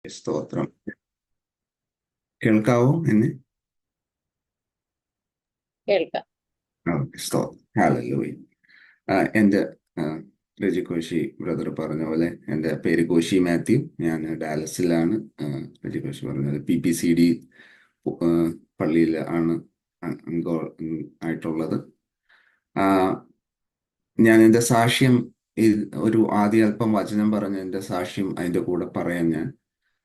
സ്തോത്രം. കേൾക്കാവോ എന്നെ? കേൾക്കാം. സ്തോത്രം. ഹല്ലേലൂയ. എൻ്റെ രജി കോശി ബ്രദർ പറഞ്ഞ പോലെ എൻ്റെ പേര് കോശി മാത്യു. ഞാൻ ഡാലസിലാണ്. രജി കോശി പറഞ്ഞത് PPCD പള്ളിയിൽ ആണ് ആയിട്ടുള്ളത്. ഞാൻ എൻ്റെ സാക്ഷ്യം ഒരു ആദ്യ അല്പം വചനം പറഞ്ഞ് എൻ്റെ സാക്ഷ്യം അതിൻ്റെ കൂടെ പറയാൻ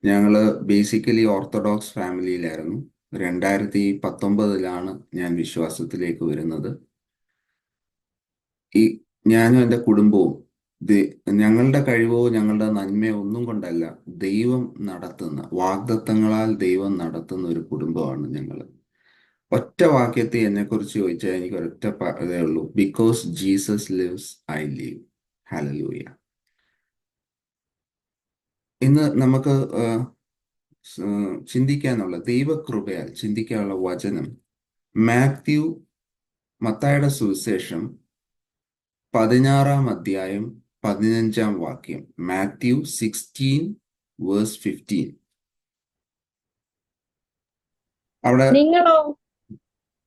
ഞങ്ങള് ബേസിക്കലി ഓർത്തഡോക്സ് ഫാമിലിയിലായിരുന്നു. 2019 ഞാൻ വിശ്വാസത്തിലേക്ക് വരുന്നത്. ഞാനും എൻ്റെ കുടുംബവും ഞങ്ങളുടെ കഴിവോ ഞങ്ങളുടെ നന്മയോ ഒന്നും കൊണ്ടല്ല, ദൈവം നടത്തുന്ന വാഗ്ദത്തങ്ങളാൽ ദൈവം നടത്തുന്ന ഒരു കുടുംബമാണ് ഞങ്ങൾ. ഒറ്റ വാക്യത്തിൽ എന്നെക്കുറിച്ച് ചോദിച്ചാൽ എനിക്ക് ഒരൊറ്റ ഇതേ ഉള്ളൂ: because Jesus lives I leave. Hallelujah. ഇന്ന് നമുക്ക് ചിന്തിക്കാനുള്ള ദൈവകൃപയാൽ ചിന്തിക്കാനുള്ള വചനം മത്തായിയുടെ സുവിശേഷം 16 15 മാത്യു 16:15. അവിടെ നിങ്ങളോ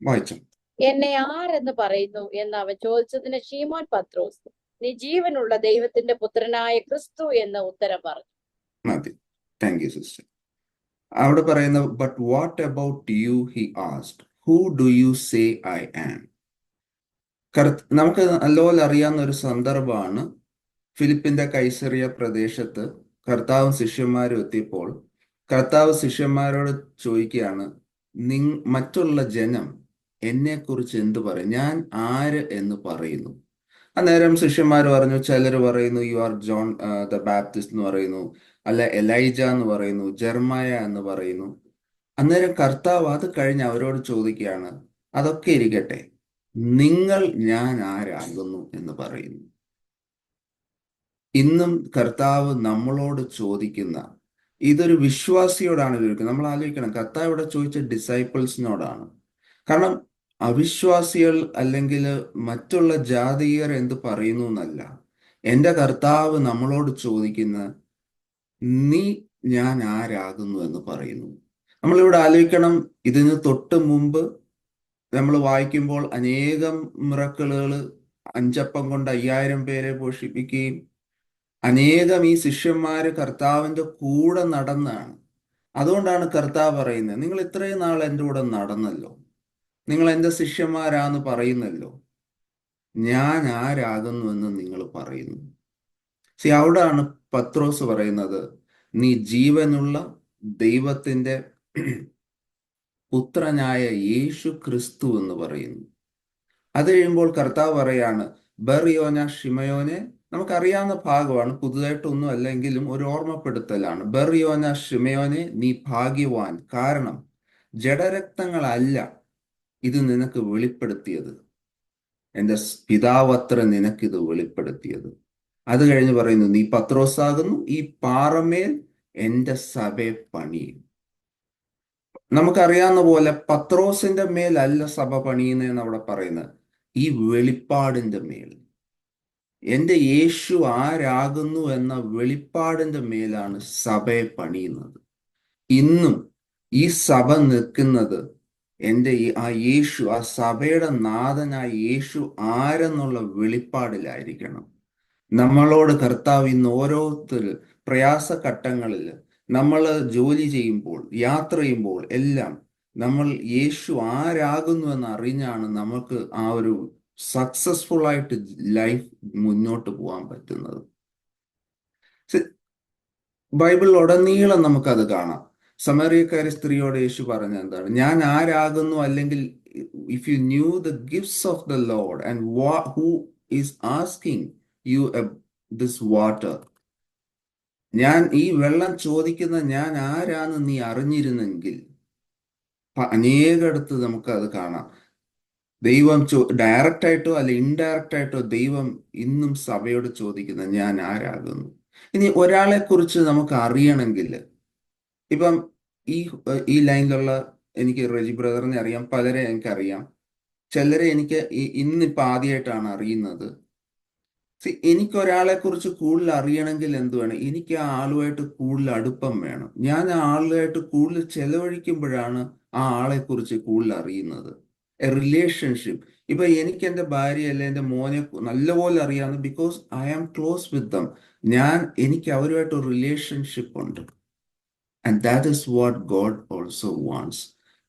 വായിച്ചു. എന്നെ ആരെന്ന് പറയുന്നു എന്ന് അവൻ ചോദിച്ചതിന് ശീമോൻ പത്രോസ്, നീ ജീവനുള്ള ദൈവത്തിന്റെ പുത്രനായ ക്രിസ്തു എന്ന് ഉത്തരം പറഞ്ഞു. മതി. Thank you sister. അവിടെ പറയുന്ന but what about you he asked, who do you say I am. നമുക്ക് നല്ലപോലെ അറിയാവുന്ന ഒരു സന്ദർഭമാണ്. ഫിലിപ്പിന്റെ കൈസറിയ പ്രദേശത്ത് കർത്താവും ശിഷ്യന്മാരും എത്തിയപ്പോൾ കർത്താവ് ശിഷ്യന്മാരോട് ചോദിക്കുകയാണ്, മറ്റുള്ള ജനം എന്നെക്കുറിച്ച് എന്ത് പറയും, ഞാൻ ആര് എന്ന് പറയുന്നു? അന്നേരം ശിഷ്യന്മാർ പറഞ്ഞു, ചിലർ പറയുന്നു you are John the Baptist എന്ന് പറയുന്നു, അല്ല എലൈജ എന്ന് പറയുന്നു, ജെർമായ എന്ന് പറയുന്നു. അന്നേരം കർത്താവ് അത് കഴിഞ്ഞ് അവരോട് ചോദിക്കുകയാണ്, അതൊക്കെ ഇരിക്കട്ടെ, നിങ്ങൾ ഞാൻ ആരാകുന്നു എന്ന് പറയുന്നു. ഇന്നും കർത്താവ് നമ്മളോട് ചോദിക്കുന്ന ഇതൊരു വിശ്വാസിയോടാണ് ചോദിക്കുന്നത്. നമ്മൾ ആലോചിക്കണം, കർത്താവ് ഇവിടെ ചോദിച്ച ഡിസൈപ്പിൾസിനോടാണ്. കാരണം അവിശ്വാസികൾ അല്ലെങ്കിൽ മറ്റുള്ള ജാതീയർ എന്ത് പറയുന്നു എന്നല്ല, എൻ്റെ കർത്താവ് നമ്മളോട് ചോദിക്കുന്ന നീ ഞാൻ ആരാകുന്നു എന്ന് പറയുന്നു. നമ്മളിവിടെ ആലോചിക്കണം, ഇതിന് തൊട്ട് മുമ്പ് നമ്മൾ വായിക്കുമ്പോൾ അനേകം മിറക്കിളുകൾ, 5 അപ്പം കൊണ്ട് 5000 പേരെ പോഷിപ്പിക്കുകയും അനേകം ഈ ശിഷ്യന്മാര് കർത്താവിന്റെ കൂടെ നടന്നാണ്. അതുകൊണ്ടാണ് കർത്താവ് പറയുന്നത്, നിങ്ങൾ ഇത്രയും നാൾ എൻ്റെ കൂടെ നടന്നല്ലോ, നിങ്ങൾ എൻ്റെ ശിഷ്യന്മാരാന്ന് പറയുന്നല്ലോ, ഞാൻ ആരാകുന്നു എന്ന് നിങ്ങൾ പറയുന്നു. അവിടാണ് പത്രോസ് പറയുന്നത്, നീ ജീവനുള്ള ദൈവത്തിന്റെ പുത്രനായ യേശു ക്രിസ്തു എന്ന് പറയുന്നു. അത് കഴിയുമ്പോൾ കർത്താവ് പറയാണ്, ബർയോന ഷിമയോനെ. നമുക്കറിയാവുന്ന ഭാഗമാണ്, പുതുതായിട്ടൊന്നും അല്ലെങ്കിലും ഒരു ഓർമ്മപ്പെടുത്തലാണ്. ബർയോന ഷിമയോനെ, നീ ഭാഗ്യവാൻ, കാരണം ജഡരക്തങ്ങളല്ല ഇത് നിനക്ക് വെളിപ്പെടുത്തിയത്, എൻ്റെ പിതാവത്ര നിനക്കിത് വെളിപ്പെടുത്തിയത്. അത് കഴിഞ്ഞ് പറയുന്നു, നീ പത്രോസാകുന്നു, ഈ പാറമേൽ എൻ്റെ സഭയെ പണിയും. നമുക്കറിയാവുന്ന പോലെ പത്രോസിന്റെ മേലല്ല സഭ പണിയുന്നതെന്ന് അവിടെ പറയുന്നത്, ഈ വെളിപ്പാടിന്റെ മേൽ, എൻ്റെ യേശു ആരാകുന്നു എന്ന വെളിപ്പാടിന്റെ മേലാണ് സഭയെ പണിയുന്നത്. ഇന്നും ഈ സഭ നിൽക്കുന്നത് എൻ്റെ ആ യേശു, ആ സഭയുടെ നാഥനായ യേശു ആരെന്നുള്ള വെളിപ്പാടിലായിരിക്കണം. നമ്മളോട് കർത്താവ് ഇന്ന് ഓരോരുത്തർ പ്രയാസഘട്ടങ്ങളിൽ, നമ്മൾ ജോലി ചെയ്യുമ്പോൾ, യാത്ര ചെയ്യുമ്പോൾ എല്ലാം നമ്മൾ യേശു ആരാകുന്നു എന്ന് അറിഞ്ഞാണ് നമുക്ക് ആ ഒരു സക്സസ്ഫുൾ ആയിട്ട് ലൈഫ് മുന്നോട്ട് പോകാൻ പറ്റുന്നത്. ബൈബിളിൽ ഉടനീളം നമുക്കത് കാണാം. സമറിയക്കാരി സ്ത്രീയോട് യേശു പറഞ്ഞ എന്താണ്, ഞാൻ ആരാകുന്നു, അല്ലെങ്കിൽ if you knew the gifts of the Lord and who is asking you this water, ഞാൻ ഈ വെള്ളം ചോദിക്കുന്ന ഞാൻ ആരാന്ന് നീ അറിഞ്ഞിരുന്നെങ്കിൽ. അനേകടത്ത് നമുക്ക് അത് കാണാം. ദൈവം ഡയറക്റ്റ് ആയിട്ടോ അല്ല ഇൻഡയറക്റ്റ് ആയിട്ടോ ദൈവം ഇന്നും സഭയോട് ചോദിക്കുന്ന ഞാൻ ആരാകുന്നു. ഇനി ഒരാളെ കുറിച്ച് നമുക്ക് അറിയണമെങ്കിൽ, ഇപ്പം ഈ ലൈനിലുള്ള എനിക്ക് റെജി ബ്രദറിനെ അറിയാം, പലരെ എനിക്കറിയാം. ചിലരെ എനിക്ക് ഇന്നിപ്പോൾ ആദ്യമായിട്ടാണ് അറിയുന്നത്. എനിക്ക് ഒരാളെ കുറിച്ച് കൂടുതൽ അറിയണമെങ്കിൽ എന്ത് വേണം? എനിക്ക് ആ ആളുമായിട്ട് കൂടുതൽ അടുപ്പം വേണം. ഞാൻ ആ ആളുമായിട്ട് കൂടുതൽ ചെലവഴിക്കുമ്പോഴാണ് ആ ആളെ കുറിച്ച് കൂടുതൽ അറിയുന്നത്. A relationship. ഇപ്പൊ എനിക്ക് എന്റെ ഭാര്യ അല്ലെ എന്റെ മോനെ നല്ലപോലെ അറിയാവുന്ന, ബിക്കോസ് ഐ ആം ക്ലോസ് വിത്ത് ദം. എനിക്ക് അവരുമായിട്ട് ഒരു റിലേഷൻഷിപ്പ് ഉണ്ട്. And that is what God also wants.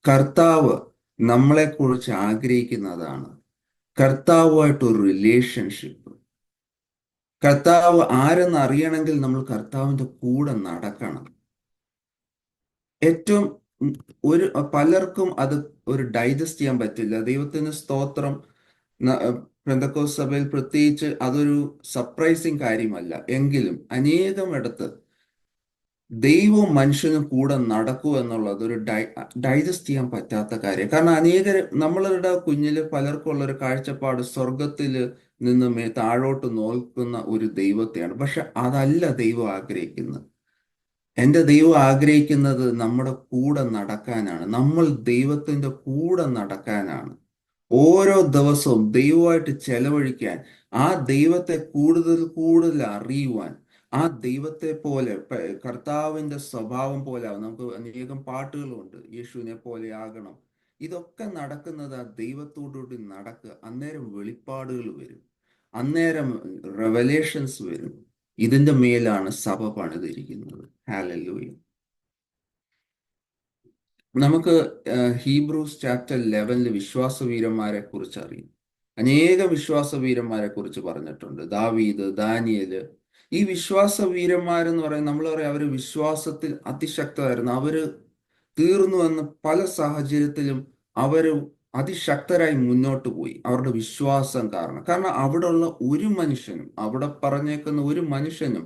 കർത്താവ് നമ്മളെക്കുറിച്ച് ആഗ്രഹിക്കുന്നതാണ് കർത്താവുമായിട്ട് ഒരു റിലേഷൻഷിപ്പ്. കർത്താവ് ആരെന്ന് അറിയണമെങ്കിൽ നമ്മൾ കർത്താവിന്റെ കൂടെ നടക്കണം. ഏറ്റവും ഉം, പലർക്കും അത് ഒരു ഡൈജസ്റ്റ് ചെയ്യാൻ പറ്റില്ല. ദൈവത്തിന് സ്തോത്രം. ന- പെന്തക്കോസ്ത് സഭയിൽ പ്രത്യേകിച്ച് അതൊരു സർപ്രൈസിങ് കാര്യമല്ല. എങ്കിലും അനേകം ഇടത്ത് ദൈവവും മനുഷ്യനും കൂടെ നടക്കൂ എന്നുള്ളത് ഒരു ഡൈജസ്റ്റ് ചെയ്യാൻ പറ്റാത്ത കാര്യം. കാരണം നമ്മളുടെ കുഞ്ഞില് പലർക്കും ഉള്ള ഒരു കാഴ്ചപ്പാട് സ്വർഗത്തില് നിന്ന് താഴോട്ട് നോക്കുന്ന ഒരു ദൈവത്തെയാണ്. പക്ഷെ അതല്ല ദൈവം ആഗ്രഹിക്കുന്നത്. എൻ്റെ ദൈവം ആഗ്രഹിക്കുന്നത് നമ്മുടെ കൂടെ നടക്കാനാണ്. നമ്മൾ ദൈവത്തിന്റെ കൂടെ നടക്കാനാണ്. ഓരോ ദിവസവും ദൈവമായിട്ട് ചെലവഴിക്കാൻ, ആ ദൈവത്തെ കൂടുതൽ കൂടുതൽ അറിയുവാൻ, ആ ദൈവത്തെ പോലെ കർത്താവിന്റെ സ്വഭാവം പോലെ ആവും. നമുക്ക് അനേകം പാട്ടുകളുണ്ട്, യേശുവിനെ പോലെ ആകണം. ഇതൊക്കെ നടക്കുന്നത് ആ ദൈവത്തോടുകൂടി നടക്കുക. അന്നേരം വെളിപ്പാടുകൾ വരും, അന്നേരം റെവലേഷൻസ് വരും. ഇതിന്റെ മേലാണ് സഭ പണിതിരിക്കുന്നത്. ഹല്ലേലൂയ. നമുക്ക് ഹീബ്രൂസ് ചാപ്റ്റർ 11 വിശ്വാസവീരന്മാരെ കുറിച്ച് അറിയാം. അനേക വിശ്വാസവീരന്മാരെ കുറിച്ച് പറഞ്ഞിട്ടുണ്ട്. ദാവീദ്, ദാനിയേല്. ഈ വിശ്വാസവീരന്മാരെന്ന് പറയുന്നത്, നമ്മൾ പറയാം അവര് വിശ്വാസത്തിൽ അതിശക്തരായിരുന്നു. അവര് തീർന്നു എന്ന് പല സാഹചര്യത്തിലും അവര് അതിശക്തരായി മുന്നോട്ട് പോയി, അവരുടെ വിശ്വാസം കാരണം. കാരണം അവിടെയുള്ള ഒരു മനുഷ്യനും, അവിടെ പറഞ്ഞേക്കുന്ന ഒരു മനുഷ്യനും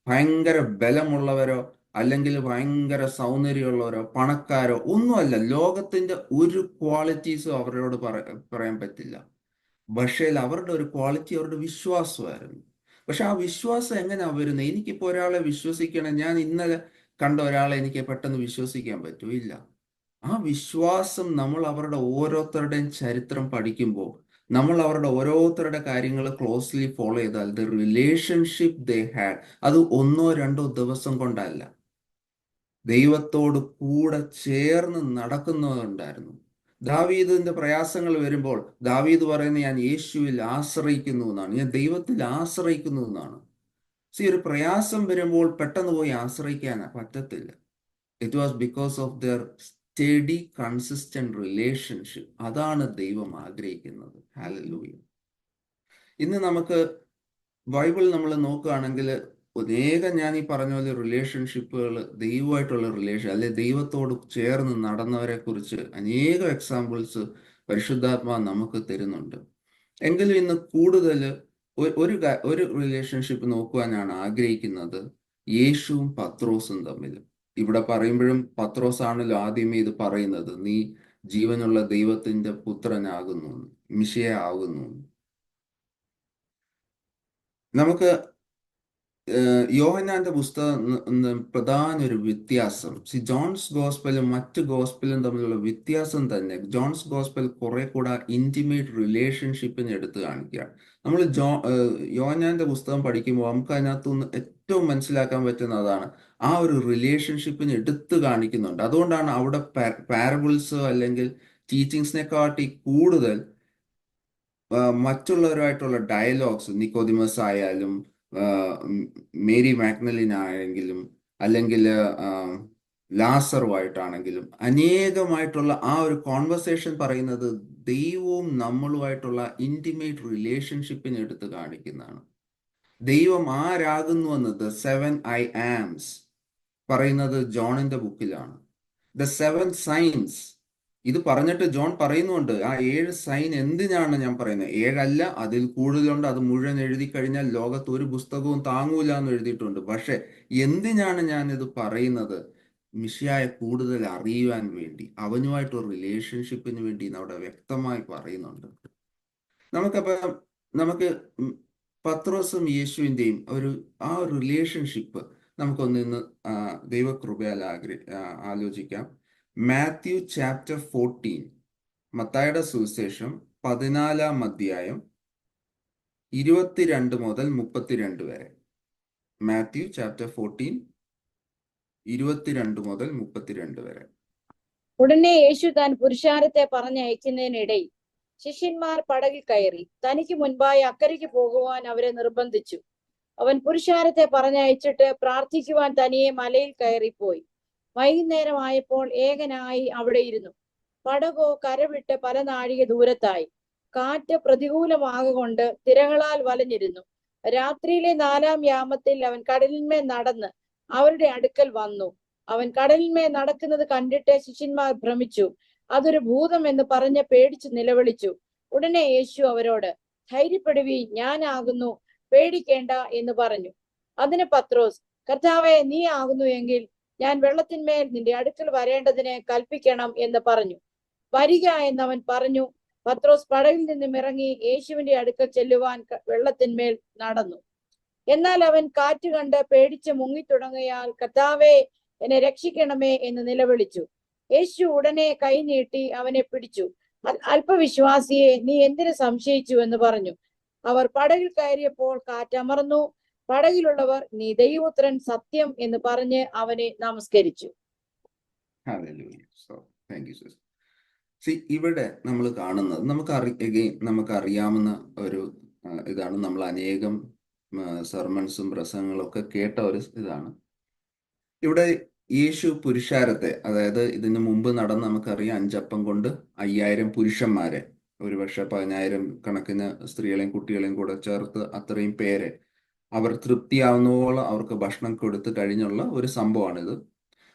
ഭയങ്കര ബലമുള്ളവരോ അല്ലെങ്കിൽ ഭയങ്കര സൗന്ദര്യമുള്ളവരോ പണക്കാരോ ഒന്നുമല്ല. ലോകത്തിന്റെ ഒരു ക്വാളിറ്റീസും അവരോട് പറയാൻ പറ്റില്ല. പക്ഷേ അവരുടെ ഒരു ക്വാളിറ്റി അവരുടെ വിശ്വാസമായിരുന്നു. പക്ഷെ ആ വിശ്വാസം എങ്ങനെയാ വരുന്നത്? എനിക്കിപ്പോ ഒരാളെ വിശ്വസിക്കണം, ഞാൻ ഇന്നലെ കണ്ട ഒരാളെ എനിക്ക് പെട്ടെന്ന് വിശ്വസിക്കാൻ പറ്റുമോ? ഇല്ല. ആ വിശ്വാസം നമ്മൾ അവരുടെ ഓരോരുത്തരുടെയും ചരിത്രം പഠിക്കുമ്പോൾ, നമ്മൾ അവരുടെ ഓരോരുത്തരുടെ കാര്യങ്ങൾ ക്ലോസ്ലി ഫോളോ ചെയ്താൽ, ദ റിലേഷൻഷിപ്പ് ദേ ഹാഡ്, അത് ഒന്നോ രണ്ടോ ദിവസം കൊണ്ടല്ല, ദൈവത്തോട് കൂടെ ചേർന്ന് നടക്കുന്നതുണ്ടായിരുന്നു. ദാവീദിന്റെ പ്രയാസങ്ങൾ വരുമ്പോൾ ദാവീദ് പറയുന്നത്, ഞാൻ യേശുവിൽ ആശ്രയിക്കുന്നു എന്നാണ്, ഞാൻ ദൈവത്തിൽ ആശ്രയിക്കുന്നു എന്നാണ്. ഒരു പ്രയാസം വരുമ്പോൾ പെട്ടെന്ന് പോയി ആശ്രയിക്കാൻ പറ്റത്തില്ല. It was because of there study consistent relationship. അതാണ് ദൈവം ആഗ്രഹിക്കുന്നത്. ഹല്ലേലൂയ. ഇന്ന് നമുക്ക് ബൈബിൾ നമ്മൾ നോക്കുകയാണെങ്കിൽ അനേകം, ഞാൻ ഈ പറഞ്ഞ പോലെ റിലേഷൻഷിപ്പുകൾ, ദൈവമായിട്ടുള്ള റിലേഷൻ അല്ലെ ദൈവത്തോട് ചേർന്ന് നടന്നവരെ കുറിച്ച് അനേകം എക്സാമ്പിൾസ് പരിശുദ്ധാത്മാ നമുക്ക് തരുന്നുണ്ട്. എങ്കിലും ഇന്ന് കൂടുതൽ ഒരു റിലേഷൻഷിപ്പ് നോക്കുവാനാണ് ആഗ്രഹിക്കുന്നത്, യേശുവും പത്രോസും തമ്മിൽ. ഇവിടെ പറയുമ്പോഴും പത്രോസ് ആണല്ലോ ആദ്യമേ ഇത് പറയുന്നത്, നീ ജീവനുള്ള ദൈവത്തിന്റെ പുത്രനാകുന്നു, മിശിഹ ആകുന്നു. നമുക്ക് യോഹന്നാന്റെ പുസ്തകം പ്രധാന ഒരു വ്യത്യാസം, ജോൺസ് ഗോസ്പലും മറ്റ് ഗോസ്പലും തമ്മിലുള്ള വ്യത്യാസം തന്നെ, ജോൺസ് ഗോസ്പൽ കുറെ കൂടെ ഇന്റിമേറ്റ് റിലേഷൻഷിപ്പിനെ എടുത്ത് കാണിക്കുക. നമ്മൾ യോഹന്നാന്റെ പുസ്തകം പഠിക്കുമ്പോൾ നമുക്ക് അതിനകത്തുനിന്ന് ഏറ്റവും മനസ്സിലാക്കാൻ പറ്റുന്ന അതാണ്, ആ ഒരു റിലേഷൻഷിപ്പിനെ എടുത്ത് കാണിക്കുന്നുണ്ട്. അതുകൊണ്ടാണ് അവിടെ പാരബിൾസ് അല്ലെങ്കിൽ ടീച്ചിങ്സിനെക്കാട്ടി കൂടുതൽ മറ്റുള്ളവരുമായിട്ടുള്ള ഡയലോഗ്സ്, നിക്കോദിമസ് ആയാലും മേരി മാഗ്നലിൻ ആയെങ്കിലും അല്ലെങ്കിൽ ലാസറുമായിട്ടാണെങ്കിലും അനേകമായിട്ടുള്ള ആ ഒരു കോൺവെർസേഷൻ പറയുന്നത് ദൈവവും നമ്മളുമായിട്ടുള്ള ഇന്റിമേറ്റ് റിലേഷൻഷിപ്പിനെ എടുത്ത് കാണിക്കുന്നതാണ്. ദൈവം ആരാകുന്നുവെന്ന് ദ 7 I ആംസ് പറയുന്നത് ജോണിന്റെ ബുക്കിലാണ്. ദ 7 സൈൻസ് ഇത് പറഞ്ഞിട്ട് ജോൺ പറയുന്നുണ്ട്, ആ 7 സൈൻ എന്തിനാണ് ഞാൻ പറയുന്നത്? 7 അല്ല, അതിൽ കൂടുതലുണ്ട്. അത് മുഴുവൻ എഴുതി കഴിഞ്ഞാൽ ലോകത്ത് ഒരു പുസ്തകവും താങ്ങൂല എന്ന് എഴുതിയിട്ടുണ്ട്. പക്ഷെ എന്തിനാണ് ഞാൻ ഇത് പറയുന്നത്? മിശിഹായെ കൂടുതൽ അറിയുവാൻ വേണ്ടി, അവനുമായിട്ടൊരു റിലേഷൻഷിപ്പിന് വേണ്ടി അവിടെ വ്യക്തമായി പറയുന്നുണ്ട്. നമുക്കപ്പം നമുക്ക് പത്രോസും യേശുവിൻ്റെയും ആ ഒരു റിലേഷൻഷിപ്പ് നമുക്കൊന്നിന്ന് ദൈവകൃപയാൽ ആലോചിക്കാം. മാത്യു ചാപ്റ്റർ 14, മത്തായിയുടെ സുവിശേഷം 14-ാം അധ്യായം 22 മുതൽ 32 വരെ. മാത്യു ചാപ്റ്റർ 14, 22 മുതൽ 32 വരെ. ഉടനെ യേശു താൻ പുരുഷാരത്തെ പറഞ്ഞയക്കുന്നതിനിടയിൽ ശിഷ്യന്മാർ പടകിൽ കയറി തനിക്ക് മുൻപായി അക്കരയ്ക്ക് പോകുവാൻ അവരെ നിർബന്ധിച്ചു. അവൻ പുരുഷാരത്തെ പറഞ്ഞയച്ചിട്ട് പ്രാർത്ഥിക്കുവാൻ തനിയെ മലയിൽ കയറിപ്പോയി. വൈകുന്നേരമായപ്പോൾ ഏകനായി അവിടെ ഇരുന്നു. പടകോ കരവിട്ട് പല നാഴിക ദൂരത്തായി. കാറ്റ് പ്രതികൂലമാകൊണ്ട് തിരകളാൽ വലഞ്ഞിരുന്നു. രാത്രിയിലെ 4-ാം യാമത്തിൽ അവൻ കടലിന്മേൽ നടന്ന് അവരുടെ അടുക്കൽ വന്നു. അവൻ കടലിന്മേൽ നടക്കുന്നത് കണ്ടിട്ട് ശിഷ്യന്മാർ ഭ്രമിച്ചു. അതൊരു ഭൂതം എന്ന് പറഞ്ഞ് പേടിച്ചു നിലവിളിച്ചു. ഉടനെ യേശു അവരോട്, ധൈര്യപ്പെടുവീൻ, ഞാനാകുന്നു, പേടിക്കേണ്ട എന്ന് പറഞ്ഞു. അതിന് പത്രോസ്, കർത്താവേ, നീ ആകുന്നു എങ്കിൽ ഞാൻ വെള്ളത്തിന്മേൽ നിന്റെ അടുക്കൽ വരേണ്ടതിന് കൽപ്പിക്കണം എന്ന് പറഞ്ഞു. വരിക എന്നവൻ പറഞ്ഞു. പത്രോസ് പടകിൽ നിന്നും ഇറങ്ങി യേശുവിന്റെ അടുക്കൽ ചെല്ലുവാൻ വെള്ളത്തിന്മേൽ നടന്നു. എന്നാൽ അവൻ കാറ്റ് കണ്ട് പേടിച്ച് മുങ്ങിത്തുടങ്ങിയാൽ, കർത്താവേ, എന്നെ രക്ഷിക്കണമേ എന്ന് നിലവിളിച്ചു. യേശു ഉടനെ കൈ നീട്ടി അവനെ പിടിച്ചു. അല്പവിശ്വാസിയെ, നീ എന്തിനു സംശയിച്ചു എന്ന് പറഞ്ഞു. അവർ പടകിൽ കയറിയപ്പോൾ കാറ്റമർന്നു. പടകിലുള്ളവർ, നീ ദൈവപുത്രൻ സത്യം എന്ന് പറഞ്ഞ് അവനെ നമസ്കരിച്ചു. ഇവിടെ നമ്മൾ കാണുന്നത് നമുക്കറിയാവുന്ന ഒരു ഇതാണ്. നമ്മൾ അനേകം സെർമൺസും പ്രസംഗങ്ങളും ഒക്കെ കേട്ട ഒരു ഇതാണ്. ഇവിടെ യേശു പുരുഷാരത്തെ, അതായത് ഇതിനു മുമ്പ് നടന്ന് നമുക്കറിയാം 5 അപ്പം കൊണ്ട് 5000 പുരുഷന്മാരെ, ഒരുപക്ഷെ 10000 കണക്കിന് സ്ത്രീകളെയും കുട്ടികളെയും കൂടെ ചേർത്ത് അത്രയും പേരെ അവർ തൃപ്തിയാവുന്നതോളം അവർക്ക് ഭക്ഷണം കൊടുത്ത് കഴിഞ്ഞുള്ള ഒരു സംഭവമാണിത്.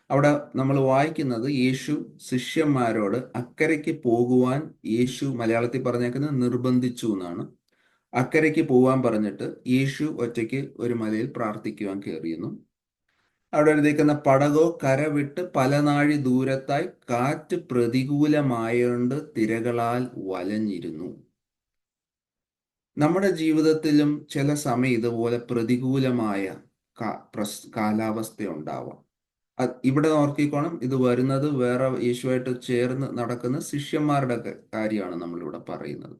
അവിടെ നമ്മൾ വായിക്കുന്നത് യേശു ശിഷ്യന്മാരോട് അക്കരയ്ക്ക് പോകുവാൻ യേശു, മലയാളത്തിൽ പറഞ്ഞേക്കുന്നത് നിർബന്ധിച്ചു എന്നാണ്. അക്കരയ്ക്ക് പോകാൻ പറഞ്ഞിട്ട് യേശു ഒറ്റയ്ക്ക് ഒരു മലയിൽ പ്രാർത്ഥിക്കുവാൻ കയറിയെന്നും, അവിടെ എഴുതിയിരിക്കുന്ന പടകോ കര വിട്ട് പല നാഴി ദൂരത്തായി കാറ്റ് പ്രതികൂലമായോണ്ട് തിരകളാൽ വലഞ്ഞിരുന്നു. നമ്മുടെ ജീവിതത്തിലും ചില സമയം ഇതുപോലെ പ്രതികൂലമായ കാലാവസ്ഥ ഉണ്ടാവാം. ഇവിടെ ഓർക്കിക്കോണം, ഇത് വരുന്നത് വേറെ യേശുവായിട്ട് ചേർന്ന് നടക്കുന്ന ശിഷ്യന്മാരുടെ കാര്യമാണ് നമ്മളിവിടെ പറയുന്നത്.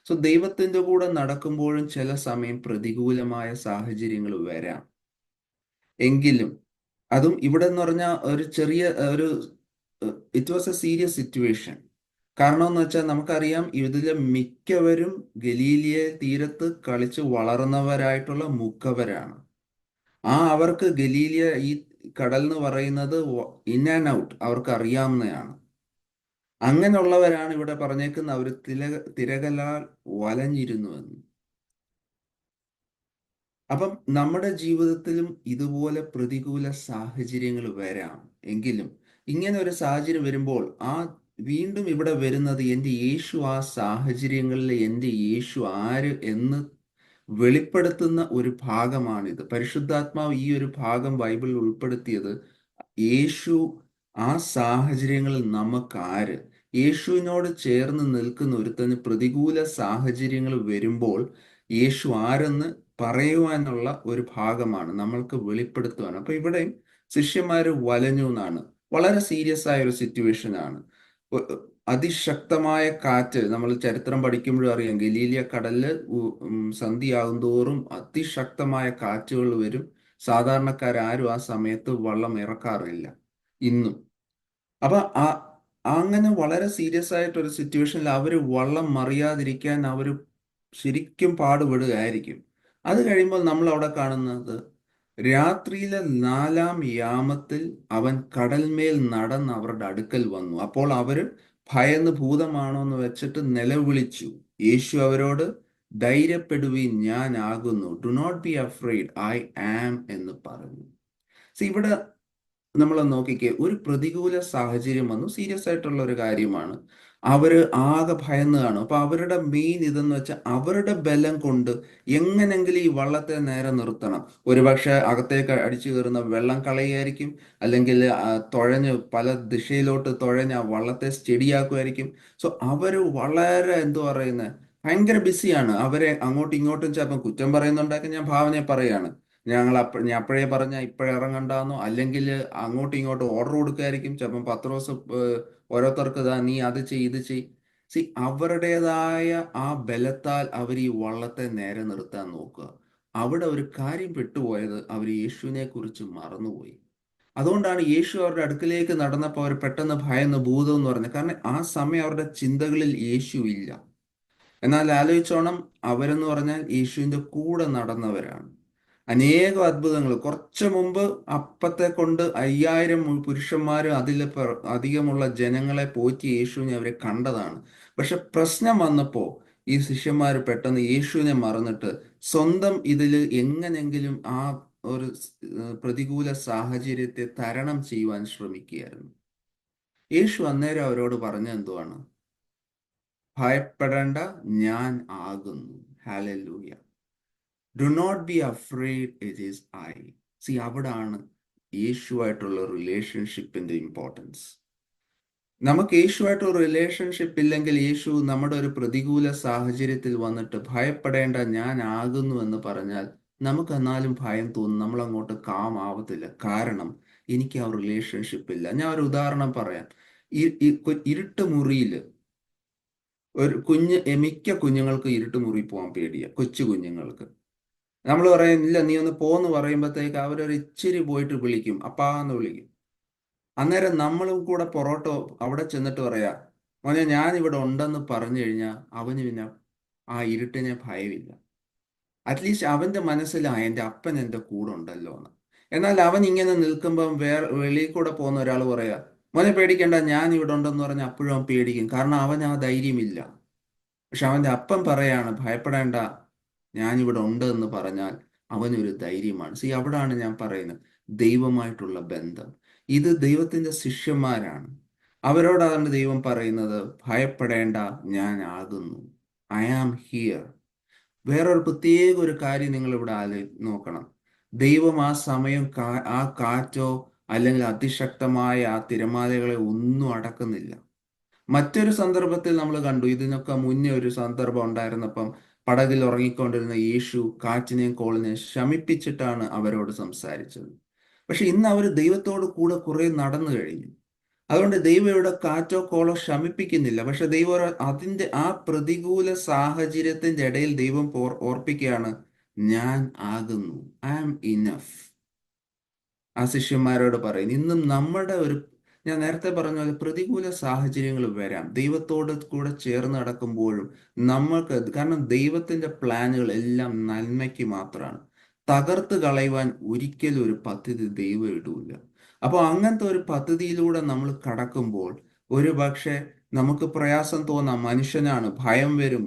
സോ ദൈവത്തിന്റെ കൂടെ നടക്കുമ്പോഴും ചില സമയം പ്രതികൂലമായ സാഹചര്യങ്ങൾ വരാം. എങ്കിലും അതും ഇവിടെ എന്ന് പറഞ്ഞാൽ ഒരു ചെറിയ ഒരു it was A serious situation. കാരണം എന്ന് വെച്ചാൽ നമുക്കറിയാം, ഇതിലെ മിക്കവരും ഗലീലിയ തീരത്ത് കളിച്ച് വളർന്നവരായിട്ടുള്ള മുക്കവരാണ്. അവർക്ക് ഗലീലിയ, ഈ കടൽ എന്ന് പറയുന്നത് ഇൻ ആൻഡ് ഔട്ട് അവർക്ക് അറിയാവുന്നതാണ്. അങ്ങനെയുള്ളവരാണ് ഇവിടെ പറഞ്ഞേക്കുന്ന അവർ തിരകളാൽ വലഞ്ഞിരുന്നുവെന്ന്. അപ്പം നമ്മുടെ ജീവിതത്തിലും ഇതുപോലെ പ്രതികൂല സാഹചര്യങ്ങൾ വരാം. എങ്കിലും ഇങ്ങനെ ഒരു സാഹചര്യം വരുമ്പോൾ വീണ്ടും ഇവിടെ വരുന്നത് എൻ്റെ യേശു ആ സാഹചര്യങ്ങളിൽ എൻ്റെ യേശു ആര് എന്ന് വെളിപ്പെടുത്തുന്ന ഒരു ഭാഗമാണിത്. പരിശുദ്ധാത്മാവ് ഈ ഒരു ഭാഗം ബൈബിളിൽ ഉൾപ്പെടുത്തിയത്, യേശു ആ സാഹചര്യങ്ങളിൽ നമുക്കാര്, യേശുവിനോട് ചേർന്ന് നിൽക്കുന്ന ഒരുത്തന് പ്രതികൂല സാഹചര്യങ്ങൾ വരുമ്പോൾ യേശു ആരെന്ന് പറയുവാനുള്ള ഒരു ഭാഗമാണ് നമ്മൾക്ക് വെളിപ്പെടുത്തുവാൻ. അപ്പൊ ഇവിടെ ശിഷ്യന്മാര് വലഞ്ഞു എന്നാണ്. വളരെ സീരിയസ് ആയ ഒരു സിറ്റുവേഷൻ ആണ്. അതിശക്തമായ കാറ്റ്, നമ്മൾ ചരിത്രം പഠിക്കുമ്പോഴും അറിയാം, ഗലീലിയ കടലില് സന്ധിയാകും തോറും അതിശക്തമായ കാറ്റുകൾ വരും. സാധാരണക്കാരും ആ സമയത്ത് വള്ളം ഇറക്കാറില്ല ഇന്നും. അപ്പൊ അങ്ങനെ വളരെ സീരിയസ് ആയിട്ടൊരു സിറ്റുവേഷനിൽ അവര് വള്ളം മറിയാതിരിക്കാൻ അവര് ശരിക്കും പാടുപെടുകയായിരിക്കും. അത് കഴിയുമ്പോൾ നമ്മൾ അവിടെ കാണുന്നത്, രാത്രിയിലെ 4-ാം യാമത്തിൽ അവൻ കടൽമേൽ നടന്ന് അവരുടെ അടുക്കൽ വന്നു. അപ്പോൾ അവര് ഭയന്ന് ഭൂതമാണോ എന്ന് വെച്ചിട്ട് നിലവിളിച്ചു. യേശു അവരോട്, ധൈര്യപ്പെടുവീൻ, ഞാൻ ആകുന്നു, do not be afraid, I am എന്ന് പറഞ്ഞു. ഇവിടെ നമ്മൾ നോക്കിക്കേ, ഒരു പ്രതികൂല സാഹചര്യം വന്നു, സീരിയസ് ആയിട്ടുള്ള ഒരു കാര്യമാണ്. അവര് ആകെ ഭയന്ന് കാണും. അപ്പൊ അവരുടെ മെയിൻ ഇതെന്ന് വെച്ചാൽ അവരുടെ ബലം കൊണ്ട് എങ്ങനെങ്കിലും ഈ വള്ളത്തെ നേരെ നിർത്തണം. ഒരുപക്ഷെ അകത്തേക്ക് അടിച്ചു കയറുന്ന വെള്ളം കളയായിരിക്കും, അല്ലെങ്കിൽ തുഴഞ്ഞ് പല ദിശയിലോട്ട് തുഴഞ്ഞ് ആ വള്ളത്തെ സ്റ്റഡിയാക്കുമായിരിക്കും. സോ അവര് വളരെ ഭയങ്കര ബിസിയാണ്. അവരെ അങ്ങോട്ടും ഇങ്ങോട്ടും ചിലപ്പം കുറ്റം പറയുന്നുണ്ടാക്കി ഞാൻ ഭാവനയെ പറയാണ്, ഞാൻ അപ്പോഴേ പറഞ്ഞ ഇപ്പോഴേ ഇറങ്ങണ്ടാന്നോ, അല്ലെങ്കിൽ അങ്ങോട്ടും ഇങ്ങോട്ടും ഓർഡർ കൊടുക്കായിരിക്കും. ചിലപ്പം പത്രോസ് ഓരോരുത്തർക്ക് നീ അത് ചെയ് ഇത് ചെയ്. അവരുടേതായ ആ ബലത്താൽ അവർ ഈ വള്ളത്തെ നേരെ നിർത്താൻ നോക്കുക. അവിടെ ഒരു കാര്യം വിട്ടുപോയത്, അവർ യേശുവിനെ കുറിച്ച് മറന്നുപോയി. അതുകൊണ്ടാണ് യേശു അവരുടെ അടുക്കിലേക്ക് നടന്നപ്പോൾ അവർ പെട്ടെന്ന് ഭയന്ന് ഭൂതം എന്ന് പറഞ്ഞത്. കാരണം ആ സമയം അവരുടെ ചിന്തകളിൽ യേശു ഇല്ല. എന്നാൽ ആലോചിച്ചോണം, അവരെന്ന് പറഞ്ഞാൽ യേശുവിൻ്റെ കൂടെ നടന്നവരാണ്. അനേകം അത്ഭുതങ്ങൾ. കുറച്ച് മുമ്പ് അപ്പത്തെ കൊണ്ട് 5000 പുരുഷന്മാരും അധികമുള്ള ജനങ്ങളെ പോറ്റി യേശുവിനെ അവരെ കണ്ടതാണ്. പക്ഷെ പ്രശ്നം വന്നപ്പോൾ ഈ ശിഷ്യന്മാർ പെട്ടെന്ന് യേശുവിനെ മറന്നിട്ട് സ്വന്തം ഇതിൽ എങ്ങനെങ്കിലും ആ ഒരു പ്രതികൂല സാഹചര്യത്തെ തരണം ചെയ്യുവാൻ ശ്രമിക്കുകയായിരുന്നു. യേശു അന്നേരം അവരോട് പറഞ്ഞ എന്തുവാണ്? ഭയപ്പെടേണ്ട, ഞാൻ ആകുന്നു. Hallelujah. Do not be afraid, it is I. അവിടാണ് യേശുവായിട്ടുള്ള റിലേഷൻഷിപ്പിന്റെ ഇമ്പോർട്ടൻസ്. നമുക്ക് യേശുവായിട്ടൊരു റിലേഷൻഷിപ്പ് ഇല്ലെങ്കിൽ, യേശു നമ്മുടെ ഒരു പ്രതികൂല സാഹചര്യത്തിൽ വന്നിട്ട് ഭയപ്പെടേണ്ട, ഞാൻ ആകുന്നു എന്ന് പറഞ്ഞാൽ നമുക്ക് എന്നാലും ഭയം തോന്നും, നമ്മൾ അങ്ങോട്ട് കാം ആവത്തില്ല. കാരണം എനിക്ക് ആ റിലേഷൻഷിപ്പ് ഇല്ല. ഞാൻ ഒരു ഉദാഹരണം പറയാം. ഇരുട്ട് മുറിയിൽ മിക്ക കുഞ്ഞുങ്ങൾക്ക് ഇരുട്ട് മുറി പോകാൻ പേടിയാ. കൊച്ചു കുഞ്ഞുങ്ങൾക്ക് നമ്മൾ പറയും, ഇല്ല നീ ഒന്ന് പോന്ന് പറയുമ്പോഴത്തേക്ക് അവരൊരു ഇച്ചിരി പോയിട്ട് വിളിക്കും, അപ്പാന്ന് വിളിക്കും. അന്നേരം നമ്മളും കൂടെ പൊറോട്ടോ അവിടെ ചെന്നിട്ട് പറയാ, മോനെ ഞാൻ ഇവിടെ ഉണ്ടെന്ന് പറഞ്ഞു കഴിഞ്ഞാൽ അവന് പിന്നെ ആ ഇരുട്ടിനെ ഭയമില്ല. അറ്റ്ലീസ്റ്റ് അവന്റെ മനസ്സിൽ എൻ്റെ അപ്പൻ എൻ്റെ കൂടെ ഉണ്ടല്ലോ എന്ന്. എന്നാൽ അവൻ ഇങ്ങനെ നിൽക്കുമ്പം വെളിയിൽ കൂടെ പോകുന്ന ഒരാൾ പറയാ, മോനെ പേടിക്കണ്ട ഞാൻ ഇവിടെ ഉണ്ടെന്ന് പറഞ്ഞാൽ അപ്പോഴും അവൻ പേടിക്കും. കാരണം അവൻ ആ ധൈര്യമില്ല. പക്ഷെ അവന്റെ അപ്പൻ പറയാണ്, ഭയപ്പെടേണ്ട ഞാനിവിടെ ഉണ്ട് എന്ന് പറഞ്ഞാൽ അവനൊരു ധൈര്യമാണ്. അവിടാണ് ഞാൻ പറയുന്നത് ദൈവമായിട്ടുള്ള ബന്ധം. ഇത് ദൈവത്തിന്റെ ശിഷ്യന്മാരാണ്. അവരോടാണ് ദൈവം പറയുന്നത്, ഭയപ്പെടേണ്ട, ഞാൻ ആകുന്നു. I am here. വേറൊരു പ്രത്യേക ഒരു കാര്യം നിങ്ങൾ ഇവിടെ നോക്കണം. ദൈവം ആ സമയം ആ കാറ്റോ അല്ലെങ്കിൽ അതിശക്തമായ ആ തിരമാലകളെ ഒന്നും അടക്കുന്നില്ല. മറ്റൊരു സന്ദർഭത്തിൽ നമ്മൾ കണ്ടു, ഇതിനൊക്കെ മുന്നേ ഒരു സന്ദർഭം ഉണ്ടായിരുന്നപ്പം പടകിൽ ഉറങ്ങിക്കൊണ്ടിരുന്ന യേശു കാറ്റിനെയും കോളിനെയും ശമിപ്പിച്ചിട്ടാണ് അവരോട് സംസാരിച്ചത്. പക്ഷെ ഇന്ന് അവർ ദൈവത്തോട് കൂടെ കുറെ നടന്നു കഴിഞ്ഞു. അതുകൊണ്ട് ദൈവം ഇവിടെ കാറ്റോ കോളോ ശമിപ്പിക്കുന്നില്ല. പക്ഷെ ദൈവം അതിൻ്റെ ആ പ്രതികൂല സാഹചര്യത്തിന്റെ ഇടയിൽ ദൈവം ഓർപ്പിക്കുകയാണ്, ഞാൻ ആകുന്നു. I am enough. ആ ശിഷ്യന്മാരോട് പറയുന്നു. ഇന്നും നമ്മുടെ ഞാൻ നേരത്തെ പറഞ്ഞ പോലെ പ്രതികൂല സാഹചര്യങ്ങൾ വരാം. ദൈവത്തോട് കൂടെ ചേർന്ന് നടക്കുമ്പോഴും നമ്മൾക്ക്, കാരണം ദൈവത്തിന്റെ പ്ലാനുകൾ എല്ലാം നന്മയ്ക്ക് മാത്രമാണ്. തകർത്ത് കളയുവാൻ ഒരിക്കലും ഒരു പദ്ധതി ദൈവം ഇടൂല. അപ്പോൾ അങ്ങനത്തെ ഒരു പദ്ധതിയിലൂടെ നമ്മൾ കടക്കുമ്പോൾ ഒരു പക്ഷേ നമുക്ക് പ്രയാസം തോന്നാം. മനുഷ്യനാണ്, ഭയം വരും,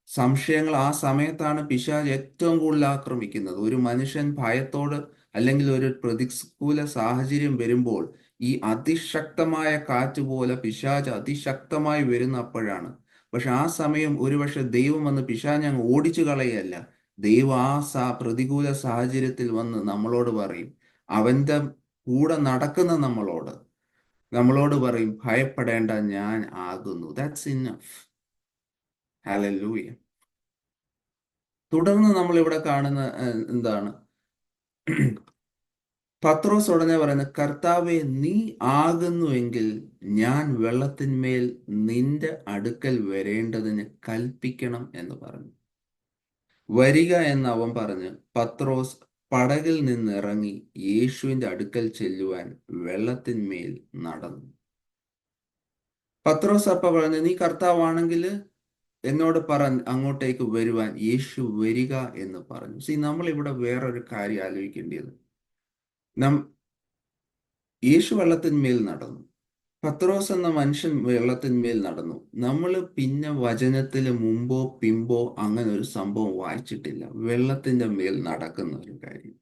സംശയങ്ങൾ. ആ സമയത്താണ് പിശാച് ഏറ്റവും കൂടുതൽ ആക്രമിക്കുന്നത്. ഒരു മനുഷ്യൻ ഭയത്തോട് അല്ലെങ്കിൽ ഒരു പ്രതികൂല സാഹചര്യം വരുമ്പോൾ ഈ അതിശക്തമായ കാറ്റ് പോലെ പിശാച് അതിശക്തമായി വരുന്ന അപ്പോഴാണ്. പക്ഷെ ആ സമയം ഒരുപക്ഷെ ദൈവം വന്ന് പിശാച് അങ്ങ് ഓടിച്ചു കളയല്ല. ദൈവം ആ പ്രതികൂല സാഹചര്യത്തിൽ വന്ന് നമ്മളോട് പറയും, അവന്റെ കൂടെ നടക്കുന്ന നമ്മളോട് പറയും, ഭയപ്പെടേണ്ട, ഞാൻ ആകുന്നു. That's enough. ഹല്ലേലൂയ. തുടർന്ന് നമ്മൾ ഇവിടെ കാണുന്ന എന്താണ്? പത്രോസ് ഉടനെ പറയുന്നത്, കർത്താവേ നീ ആകുന്നുവെങ്കിൽ ഞാൻ വെള്ളത്തിന്മേൽ നിന്റെ അടുക്കൽ വരേണ്ടതിന് കൽപ്പിക്കണം എന്ന് പറഞ്ഞു. വരിക എന്ന് അവൻ പറഞ്ഞ് പത്രോസ് പടകിൽ നിന്നിറങ്ങി യേശുവിന്റെ അടുക്കൽ ചെല്ലുവാൻ വെള്ളത്തിന്മേൽ നടന്നു. പത്രോസ് അപ്പ പറഞ്ഞു, നീ കർത്താവാണെങ്കിൽ എന്നോട് അങ്ങോട്ടേക്ക് വരുവാൻ. യേശു വരിക എന്ന് പറഞ്ഞു. നമ്മൾ ഇവിടെ വേറൊരു കാര്യം ആലോചിക്കേണ്ടത്, യേശു വെള്ളത്തിന്മേൽ നടന്നു, പത്രോസ് എന്ന മനുഷ്യൻ വെള്ളത്തിന്മേൽ നടന്നു. നമ്മൾ പിന്നെ വചനത്തിൽ മുമ്പോ പിമ്പോ അങ്ങനെ ഒരു സംഭവം വായിച്ചിട്ടില്ല, വെള്ളത്തിന്റെ മേൽ നടക്കുന്ന ഒരു കാര്യം.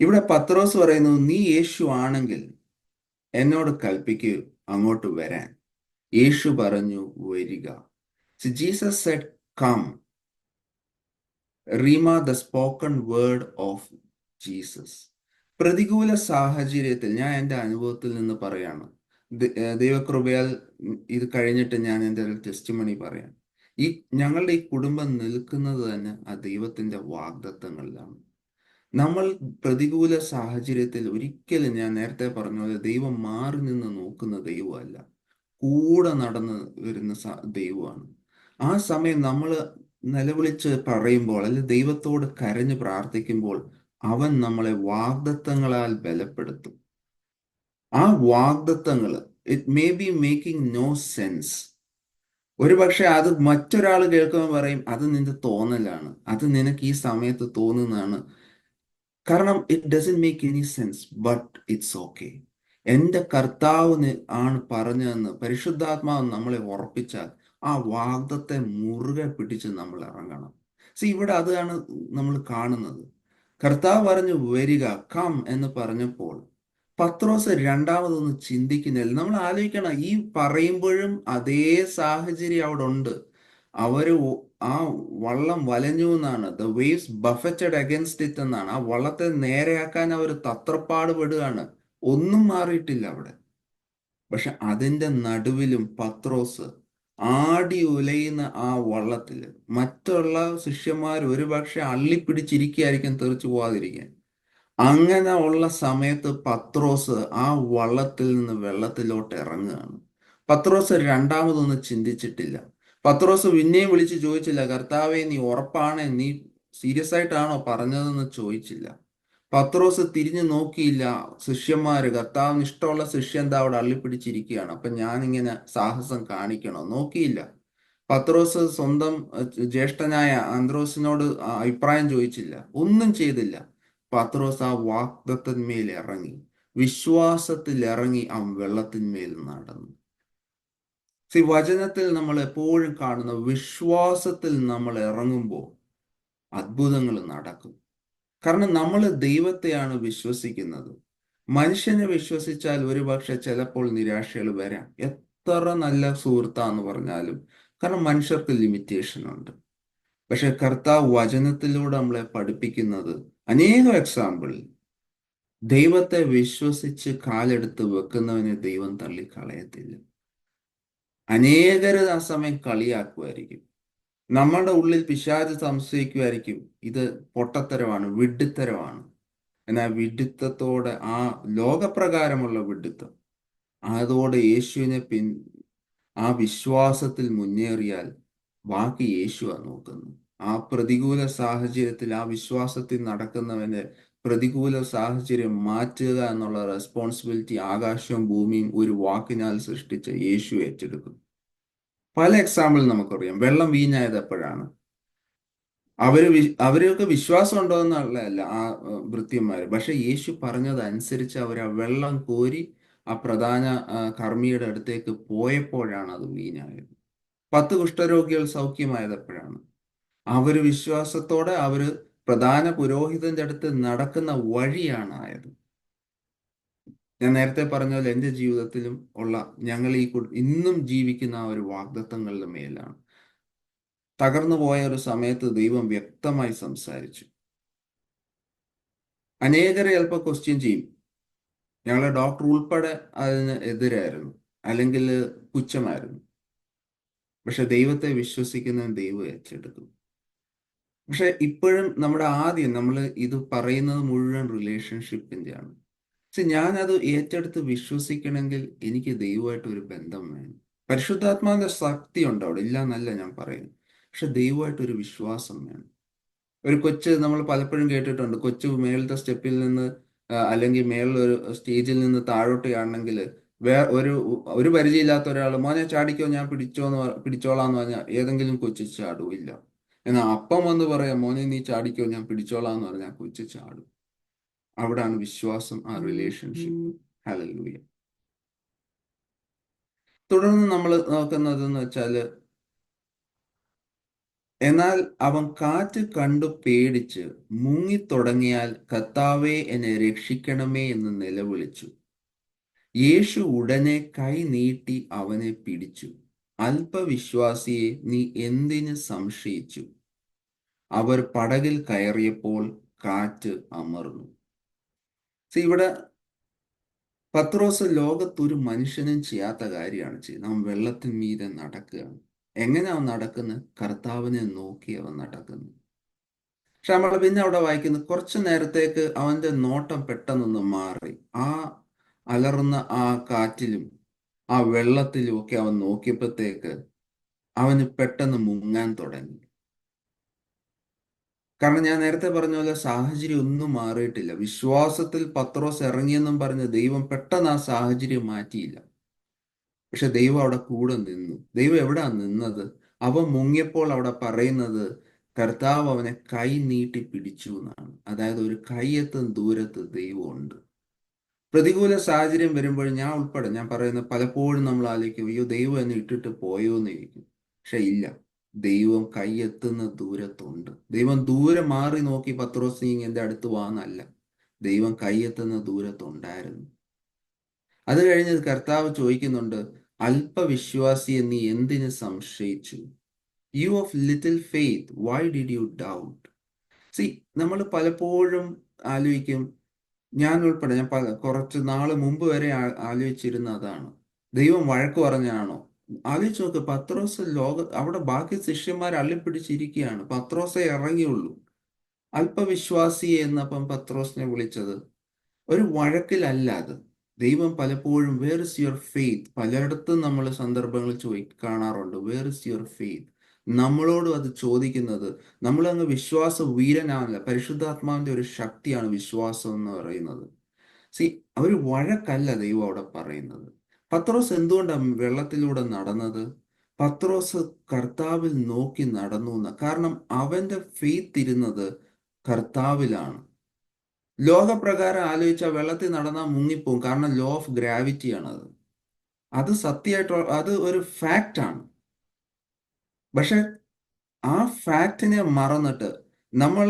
ഇവിടെ പത്രോസ് പറയുന്നു, നീ യേശു ആണെങ്കിൽ എന്നോട് കൽപ്പിക്കൂ അങ്ങോട്ട് വരാൻ. യേശു പറഞ്ഞു, വരിക. Jesus said come. Rhema, the spoken word of Jesus. പ്രതികൂല സാഹചര്യത്തിൽ ഞാൻ എൻ്റെ അനുഭവത്തിൽ നിന്ന് പറയാണ്, ദൈവകൃപയാൽ ഇത് കഴിഞ്ഞിട്ട് ഞാൻ എൻ്റെ ഒരു ടെസ്റ്റിമണി പറയാം. ഞങ്ങളുടെ ഈ കുടുംബം നിൽക്കുന്നത് തന്നെ ആ ദൈവത്തിന്റെ വാഗ്ദത്തങ്ങളിലാണ്. നമ്മൾ പ്രതികൂല സാഹചര്യത്തിൽ ഒരിക്കലും, ഞാൻ നേരത്തെ പറഞ്ഞ പോലെ, ദൈവം മാറി നിന്ന് നോക്കുന്ന ദൈവമല്ല. കൂടെ നടന്ന് വരുന്ന ദൈവമാണ്. ആ സമയം നമ്മൾ നിലവിളിച്ച് പറയുമ്പോൾ, അല്ലെങ്കിൽ ദൈവത്തോട് കരഞ്ഞ് പ്രാർത്ഥിക്കുമ്പോൾ, അവൻ നമ്മളെ വാഗ്ദത്തങ്ങളാൽ ബലപ്പെടുത്തും. ആ വാഗ്ദത്തങ്ങൾ, it may be making no sense. ഒരു പക്ഷെ അത് മറ്റൊരാൾ കേൾക്കുമ്പോൾ പറയും, അത് നിന്റെ തോന്നലാണ്, അത് നിനക്ക് ഈ സമയത്ത് തോന്നുന്നതാണ്. കാരണം it doesn't make any sense, but it's okay. എൻ്റെ കർത്താവിന് ആണ് പറഞ്ഞതെന്ന് പരിശുദ്ധാത്മാവ് നമ്മളെ ഉറപ്പിച്ചാൽ ആ വാഗ്ദത്തെ മുറുകെ പിടിച്ച് നമ്മൾ ഇറങ്ങണം. ഇവിടെ അതാണ് നമ്മൾ കാണുന്നത്. കർത്താവ് പറഞ്ഞു വരിക, കം എന്ന് പറഞ്ഞപ്പോൾ പത്രോസ് രണ്ടാമതൊന്ന് ചിന്തിക്കുന്നില്ല. നമ്മൾ ആലോചിക്കണം, ഈ പറയുമ്പോഴും അതേ സാഹചര്യം അവിടെ ഉണ്ട്. അവര് ആ വള്ളം വലഞ്ഞു എന്നാണ്, ദ വേവ്സ് ബഫറ്റഡ് അഗൻസ്റ്റ് ഇറ്റ് എന്നാണ്. ആ വള്ളത്തെ നേരെയാക്കാൻ അവർ തത്രപ്പാട് പെടുകയാണ്. ഒന്നും മാറിയിട്ടില്ല അവിടെ. പക്ഷെ അതിൻ്റെ നടുവിലും പത്രോസ് ആടി ഉലയുന്ന ആ വള്ളത്തിൽ മറ്റുള്ള ശിഷ്യന്മാർ ഒരുപക്ഷെ അള്ളിപ്പിടിച്ചിരിക്കുകയായിരിക്കും, തെറിച്ചു പോവാതിരിക്കാൻ. അങ്ങനെ ഉള്ള സമയത്ത് പത്രോസ് ആ വള്ളത്തിൽ നിന്ന് വെള്ളത്തിലോട്ട് ഇറങ്ങുകയാണ്. പത്രോസ് രണ്ടാമതൊന്നും ചിന്തിച്ചിട്ടില്ല. പത്രോസ് പിന്നെയും വിളിച്ച് ചോദിച്ചില്ല, കർത്താവേ നീ ഉറപ്പാണ്, നീ സീരിയസ് ആയിട്ടാണോ പറഞ്ഞതെന്ന് ചോദിച്ചില്ല. പത്രോസ് തിരിഞ്ഞു നോക്കിയില്ല. ശിഷ്യന്മാര്, കർത്താവിന് ഇഷ്ടമുള്ള ശിഷ്യൻ എന്താ അവിടെ അള്ളിപ്പിടിച്ചിരിക്കുകയാണ്, അപ്പൊ ഞാനിങ്ങനെ സാഹസം കാണിക്കണോ? നോക്കിയില്ല. പത്രോസ് സ്വന്തം ജ്യേഷ്ഠനായ അന്ത്രോസിനോട് അഭിപ്രായം ചോദിച്ചില്ല, ഒന്നും ചെയ്തില്ല. പത്രോസ് ആ വാഗ്ദത്തന്മേൽ ഇറങ്ങി, വിശ്വാസത്തിൽ ഇറങ്ങി, ആ വെള്ളത്തിന്മേൽ നടന്നു. വചനത്തിൽ നമ്മൾ എപ്പോഴും കാണുന്ന വിശ്വാസത്തിൽ നമ്മൾ ഇറങ്ങുമ്പോൾ അത്ഭുതങ്ങൾ നടക്കും. കാരണം നമ്മൾ ദൈവത്തെയാണ് വിശ്വസിക്കുന്നത്. മനുഷ്യനെ വിശ്വസിച്ചാൽ ഒരുപക്ഷെ ചിലപ്പോൾ നിരാശകൾ വരാം, എത്ര നല്ല സുഹൃത്താന്ന് പറഞ്ഞാലും. കാരണം മനുഷ്യർക്ക് ലിമിറ്റേഷൻ ഉണ്ട്. പക്ഷെ കർത്താവ് വചനത്തിലൂടെ നമ്മളെ പഠിപ്പിക്കുന്നത് അനേകം എക്സാമ്പിൾ, ദൈവത്തെ വിശ്വസിച്ച് കാലെടുത്ത് വെക്കുന്നവനെ ദൈവം തള്ളിക്കളയത്തില്ല. അനേകര് ആ സമയം കളിയാക്കുമായിരിക്കും. നമ്മളുടെ ഉള്ളിൽ പിശാച് സംശയിക്കുമായിരിക്കും, ഇത് പൊട്ടത്തരമാണ്, വിഡ്ഢിത്തരമാണ്. എന്നാൽ വിഡ്ഢിത്തത്തോടെ, ആ ലോകപ്രകാരമുള്ള വിഡ്ഢിത്തം, അതോടെ യേശുവിനെ ആ വിശ്വാസത്തിൽ മുന്നേറിയാൽ ബാക്കി യേശുവാ നോക്കുന്നത്. ആ പ്രതികൂല സാഹചര്യത്തിൽ ആ വിശ്വാസത്തിൽ നടക്കുന്നവന്റെ പ്രതികൂല സാഹചര്യം മാറ്റുക എന്നുള്ള റെസ്പോൺസിബിലിറ്റി ആകാശവും ഭൂമിയും ഒരു വാക്കിനാൽ സൃഷ്ടിച്ച യേശു ഏറ്റെടുക്കും. പല എക്സാമ്പിൾ നമുക്കറിയാം. വെള്ളം വീഞ്ഞായത് എപ്പോഴാണ്? അവരൊക്കെ വിശ്വാസം ഉണ്ടോ എന്നുള്ളതല്ല ആ ഭൃത്യന്മാര്, പക്ഷെ യേശു പറഞ്ഞതനുസരിച്ച് അവർ ആ വെള്ളം കോരി ആ പ്രധാന കർമ്മിയുടെ അടുത്തേക്ക് പോയപ്പോഴാണ് അത് വീഞ്ഞായത്. 10 കുഷ്ഠരോഗികൾ സൗഖ്യമായത് എപ്പോഴാണ്? അവര് വിശ്വാസത്തോടെ അവര് പ്രധാന പുരോഹിതന്റെ അടുത്ത് നടക്കുന്ന വഴിയാണ് ആയത്. ഞാൻ നേരത്തെ പറഞ്ഞ പോലെ എൻ്റെ ജീവിതത്തിലും ഉള്ള ഞങ്ങൾ ഇന്നും ജീവിക്കുന്ന ആ ഒരു വാഗ്ദത്തങ്ങളുടെ മേലാണ്. തകർന്നു പോയ ഒരു സമയത്ത് ദൈവം വ്യക്തമായി സംസാരിച്ചു. അനേകരെ ചിലപ്പോൾ ക്വസ്റ്റ്യൻ ചെയ്യും. ഞങ്ങളെ ഡോക്ടർ ഉൾപ്പെടെ അതിന് എതിരായിരുന്നു, അല്ലെങ്കിൽ പുച്ഛമായിരുന്നു. പക്ഷെ ദൈവത്തെ വിശ്വസിക്കുന്ന ദൈവം ഏറ്റെടുക്കും. പക്ഷെ ഇപ്പോഴും നമ്മുടെ ആദ്യം നമ്മൾ ഇത് പറയുന്നത് മുഴുവൻ റിലേഷൻഷിപ്പിൻ്റെയാണ്. പക്ഷെ ഞാനത് ഏറ്റെടുത്ത് വിശ്വസിക്കണമെങ്കിൽ എനിക്ക് ദൈവമായിട്ട് ഒരു ബന്ധം വേണം. പരിശുദ്ധാത്മാവിന്റെ ശക്തി ഉണ്ട് അവിടെ, ഇല്ല എന്നല്ല ഞാൻ പറയുന്നു. പക്ഷെ ദൈവമായിട്ടൊരു വിശ്വാസം വേണം. ഒരു കൊച്ച്, നമ്മൾ പലപ്പോഴും കേട്ടിട്ടുണ്ട്, കൊച്ചു മേളത്തെ സ്റ്റെപ്പിൽ നിന്ന് അല്ലെങ്കിൽ മേളിലൊരു സ്റ്റേജിൽ നിന്ന് താഴോട്ട് കാണണമെങ്കിൽ ഒരു പരിചയമില്ലാത്ത ഒരാൾ മോനെ ചാടിക്കോ ഞാൻ പിടിച്ചോളാന്ന് പറഞ്ഞാൽ ഏതെങ്കിലും കൊച്ചു ചാടുമില്ല. എന്നാൽ അപ്പം വന്ന് പറയാം മോനെ നീ ചാടിക്കോ ഞാൻ പിടിച്ചോളാന്ന് പറഞ്ഞാൽ കൊച്ചു ചാടും. അവിടാണ് വിശ്വാസം, ആ റിലേഷൻഷിപ്പ്. ഹല്ലേലൂയ. തുടർന്ന് നമ്മൾ നോക്കുന്നത് എന്ന് വെച്ചാല്, എന്നാൽ അവൻ കാറ്റ് കണ്ടു പേടിച്ച് മുങ്ങിത്തുടങ്ങിയാൽ കർത്താവേ എന്നെ രക്ഷിക്കണമേ എന്ന് നിലവിളിച്ചു. യേശു ഉടനെ കൈ നീട്ടി അവനെ പിടിച്ചു. അല്പവിശ്വാസിയെ നീ എന്തിന് സംശയിച്ചു? അവർ പടകിൽ കയറിയപ്പോൾ കാറ്റ് അമർന്നു. ഇവിടെ പത്രോസ് ലോകത്തൊരു മനുഷ്യനും ചെയ്യാത്ത കാര്യമാണ് ചെയ്യുന്നത്. അവൻ വെള്ളത്തിന് മീതെ നടക്കുകയാണ്. എങ്ങനെ അവൻ നടക്കുന്നത്? കർത്താവിനെ നോക്കി അവൻ നടക്കുന്നു. പക്ഷെ നമ്മൾ പിന്നെ അവിടെ വായിക്കുന്നു, കുറച്ചു നേരത്തേക്ക് അവന്റെ നോട്ടം പെട്ടെന്നൊന്ന് മാറി. ആ അലറുന്ന ആ കാറ്റിലും ആ വെള്ളത്തിലുമൊക്കെ അവൻ നോക്കിയപ്പോഴത്തേക്ക് അവന് പെട്ടെന്ന് മുങ്ങാൻ തുടങ്ങി. കാരണം ഞാൻ നേരത്തെ പറഞ്ഞ പോലെ സാഹചര്യം ഒന്നും മാറിയിട്ടില്ല. വിശ്വാസത്തിൽ പത്രോസ് ഇറങ്ങിയെന്നും പറഞ്ഞ് ദൈവം പെട്ടെന്ന് ആ സാഹചര്യം മാറ്റിയില്ല. പക്ഷെ ദൈവം അവിടെ കൂടെ നിന്നു. ദൈവം എവിടാ നിന്നത്? അവൻ മുങ്ങിയപ്പോൾ അവിടെ പറയുന്നത് കർത്താവ് അവനെ കൈ നീട്ടി പിടിച്ചു എന്നാണ്. അതായത് ഒരു കൈയെത്തും ദൂരത്ത് ദൈവമുണ്ട്. പ്രതികൂല സാഹചര്യം വരുമ്പോൾ ഞാൻ ഉൾപ്പെടെ ഞാൻ പറയുന്ന പലപ്പോഴും നമ്മൾ ആലോചിക്കും, അയ്യോ ദൈവം എന്നെ ഇട്ടിട്ട് പോയോ എന്നിരിക്കും. പക്ഷെ ഇല്ല, ദൈവം കൈയെത്തുന്ന ദൂരത്തുണ്ട്. ദൈവം ദൂരെ മാറി നോക്കി പത്രോസ് നീ എൻ്റെ അടുത്ത് വാന്നല്ല, ദൈവം കൈയെത്തുന്ന ദൂരത്തുണ്ടായിരുന്നു. അത് കഴിഞ്ഞ് കർത്താവ് ചോദിക്കുന്നുണ്ട്, അല്പവിശ്വാസിയെ നീ എന്തിന് സംശയിച്ചു? You of little faith, why did you doubt? See, നമ്മൾ പലപ്പോഴും ആലോചിക്കും, ഞാൻ ഉൾപ്പെടെ ഞാൻ കുറച്ച് നാള് മുമ്പ് വരെ ആലോചിച്ചിരുന്ന അതാണ്, ദൈവം വഴക്ക് പറഞ്ഞാണോ? ആലോചിച്ച് നോക്ക്, പത്രോസ് അവിടെ ബാക്കി ശിഷ്യന്മാർ അള്ളിപ്പിടിച്ചിരിക്കുകയാണ്, പത്രോസേ ഇറങ്ങിയുള്ളൂ. അല്പവിശ്വാസിയെ എന്നപ്പം പത്രോസിനെ വിളിച്ചത് ഒരു വഴക്കിലല്ല. അത് ദൈവം പലപ്പോഴും വേർ ഇസ് യുവർ ഫെയ്ത്ത്, പലയിടത്തും നമ്മൾ സന്ദർഭങ്ങൾ കാണാറുണ്ട്. വേർ ഇസ് യുവർ ഫെയ്ത്ത്, നമ്മളോടും അത് ചോദിക്കുന്നത്. നമ്മളങ്ങ് വിശ്വാസ വീരനാണല്ല, പരിശുദ്ധാത്മാവിന്റെ ഒരു ശക്തിയാണ് വിശ്വാസം എന്ന് പറയുന്നത്. സി, ഒരു വഴക്കല്ല ദൈവം അവിടെ പറയുന്നത്. പത്രോസ് എന്തുകൊണ്ടാണ് വെള്ളത്തിലൂടെ നടന്നത്? പത്രോസ് കർത്താവിൽ നോക്കി നടന്നു എന്ന്. കാരണം അവന്റെ ഫെയ്ത്ത് ഇരുന്നത് കർത്താവിലാണ്. ലോകപ്രകാരം ആലോചിച്ച വെള്ളത്തിൽ നടന്നാൽ മുങ്ങിപ്പോവും, കാരണം ലോ ഓഫ് ഗ്രാവിറ്റി ആണ് അത്. അത് സത്യമായിട്ടുള്ള, അത് ഒരു ഫാക്റ്റ് ആണ്. പക്ഷെ ആ ഫാക്റ്റിനെ മറന്നിട്ട് നമ്മൾ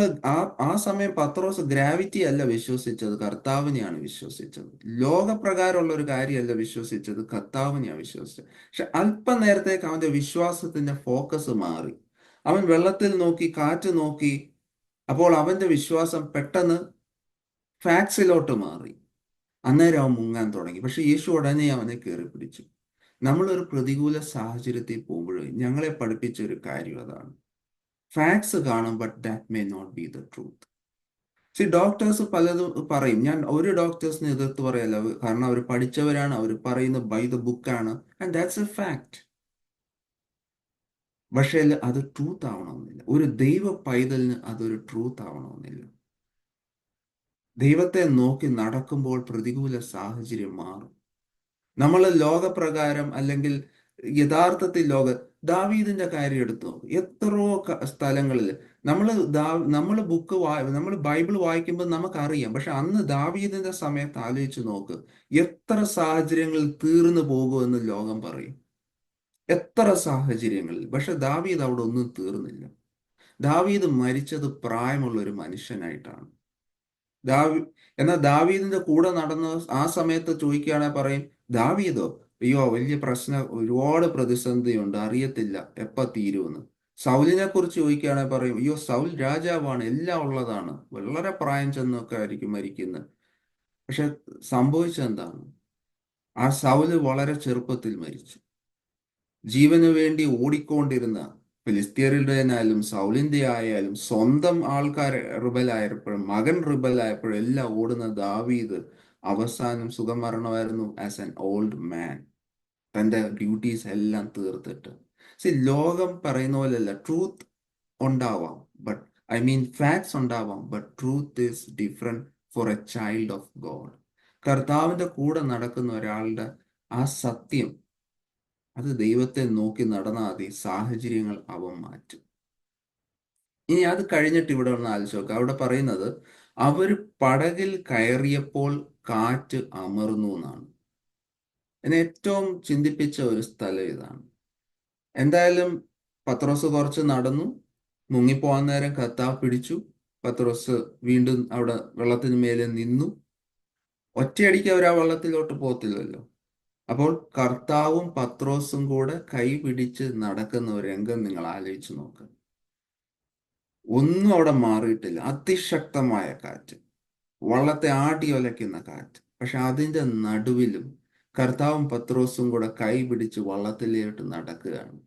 ആ സമയം പത്രോസ് ഗ്രാവിറ്റി അല്ല വിശ്വസിച്ചത്, കർത്താവിനെയാണ് വിശ്വസിച്ചത്. ലോകപ്രകാരമുള്ള ഒരു കാര്യമല്ല വിശ്വസിച്ചത്, കർത്താവിനെയാണ് വിശ്വസിച്ചത്. പക്ഷെ അല്പം നേരത്തേക്ക് അവന്റെ വിശ്വാസത്തിന്റെ ഫോക്കസ് മാറി. അവൻ വെള്ളത്തിൽ നോക്കി, കാറ്റ് നോക്കി. അപ്പോൾ അവന്റെ വിശ്വാസം പെട്ടെന്ന് ഫാക്ട്സിലോട്ട് മാറി. അന്നേരം അവൻ മുങ്ങാൻ തുടങ്ങി. പക്ഷെ യേശു ഉടനെ അവനെ കയറി പിടിച്ചു. നമ്മളൊരു പ്രതികൂല സാഹചര്യത്തിൽ പോകുമ്പോൾ ഞങ്ങളെ പഠിപ്പിച്ച ഒരു കാര്യം അതാണ്, ഫാക്ട്സ് കാണും, but that may not be the truth. See, doctors പലതും പറയും. ഞാൻ ഒരു ഡോക്ടേഴ്സിനെ എതിർത്ത് പറയല്ല, കാരണം അവർ പഠിച്ചവരാണ്, അവർ പറയുന്നത് ബൈ ദ ബുക്കാണ്, ആൻഡ് ദാറ്റ്സ് എ ഫാക്ട്. പക്ഷേ അത് ട്രൂത്ത് ആവണമെന്നില്ല. ഒരു ദൈവ പൈതലിന് അതൊരു ട്രൂത്ത് ആവണമെന്നില്ല. ദൈവത്തെ നോക്കി നടക്കുമ്പോൾ പ്രതികൂല സാഹചര്യം മാറും. നമ്മൾ ലോകപ്രകാരം അല്ലെങ്കിൽ യഥാർത്ഥത്തിൽ ദാവീദിന്റെ കാര്യം എടുത്തു നോക്കും. എത്രയോ സ്ഥലങ്ങളിൽ നമ്മൾ ബൈബിൾ വായിക്കുമ്പോൾ നമുക്കറിയാം. പക്ഷെ അന്ന് ദാവീദിന്റെ സമയത്ത് ആലോചിച്ച് നോക്ക്, എത്ര സാഹചര്യങ്ങളിൽ തീർന്നു പോകുമെന്ന് ലോകം പറയും. എത്ര സാഹചര്യങ്ങളിൽ. പക്ഷെ ദാവീദ് അവിടെ ഒന്നും തീർന്നില്ല. ദാവീദ് മരിച്ചത് പ്രായമുള്ള ഒരു മനുഷ്യനായിട്ടാണ്. എന്നാൽ ദാവീദിന്റെ കൂടെ നടന്ന ആ സമയത്ത് ചോദിക്കുകയാണെങ്കിൽ പറയും, ദാവീദോ, അയ്യോ വലിയ പ്രശ്നം, ഒരുപാട് പ്രതിസന്ധിയുണ്ട്, അറിയത്തില്ല എപ്പ തീരുമെന്ന്. സൗലിനെ കുറിച്ച് ചോദിക്കുകയാണെങ്കിൽ പറയും, അയ്യോ സൗൽ രാജാവാണ്, എല്ലാം ഉള്ളതാണ്, വളരെ പ്രായം ചെന്നൊക്കെ ആയിരിക്കും മരിക്കുന്നത്. പക്ഷെ സംഭവിച്ചെന്താണ്? ആ സൗല് വളരെ ചെറുപ്പത്തിൽ മരിച്ചു. ജീവന് വേണ്ടി ഓടിക്കൊണ്ടിരുന്ന ഫിലിസ്തീയരുടെ ആയാലും സൗലിന്റെ ആയാലും സ്വന്തം ആൾക്കാർ റിബലായപ്പോഴും മകൻ റിബലായപ്പോഴും എല്ലാം ഓടുന്ന ദാവീദ് അവസാനം സുഖമരണമായിരുന്നു ആസ് ആൻ ഓൾഡ് മാൻ, തന്റെ ഡ്യൂട്ടീസ് എല്ലാം തീർത്തിട്ട്. സി, ലോകം പറയുന്ന പോലെയല്ല. ട്രൂത്ത് ഉണ്ടാവാം, ബട്ട് ഫാക്ട്സ് ഉണ്ടാവാം, but truth is different for a child of God. കർത്താവിന്റെ കൂടെ നടക്കുന്ന ഒരാളുടെ ആ സത്യം, അത് ദൈവത്തെ നോക്കി നടന്നാൽ മതി, സാഹചര്യങ്ങൾ അവൻ മാറ്റും. ഇനി അത് കഴിഞ്ഞിട്ട് ഇവിടെ ഒന്ന് ആലോചിച്ച് നോക്കുക. അവിടെ പറയുന്നത് അവർ പടകിൽ കയറിയപ്പോൾ കാറ്റ് അമർന്നു എന്നാണ്. എന്നെ ഏറ്റവും ചിന്തിപ്പിച്ച ഒരു സ്ഥലം ഇതാണ്. എന്തായാലും പത്രോസ് കുറച്ച് നടന്നു, മുങ്ങിപ്പോകാൻ നേരം കർത്താവ് പിടിച്ചു. പത്രോസ് വീണ്ടും അവിടെ വെള്ളത്തിന് മേലെ നിന്നു. ഒറ്റയടിക്ക് അവർ ആ വെള്ളത്തിലോട്ട് പോകത്തില്ലല്ലോ. അപ്പോൾ കർത്താവും പത്രോസും കൂടെ കൈ പിടിച്ച് നടക്കുന്ന ഒരു രംഗം നിങ്ങൾ ആലോചിച്ച് നോക്ക്. ഒന്നും അവിടെ മാറിയിട്ടില്ല. അതിശക്തമായ കാറ്റ്, വള്ളത്തെ ആട്ടി ഒലയ്ക്കുന്ന കാറ്റ്. പക്ഷെ അതിന്റെ നടുവിലും കർത്താവും പത്രോസും കൂടെ കൈ പിടിച്ച് വള്ളത്തിലോട്ട് നടക്കുകയാണ്.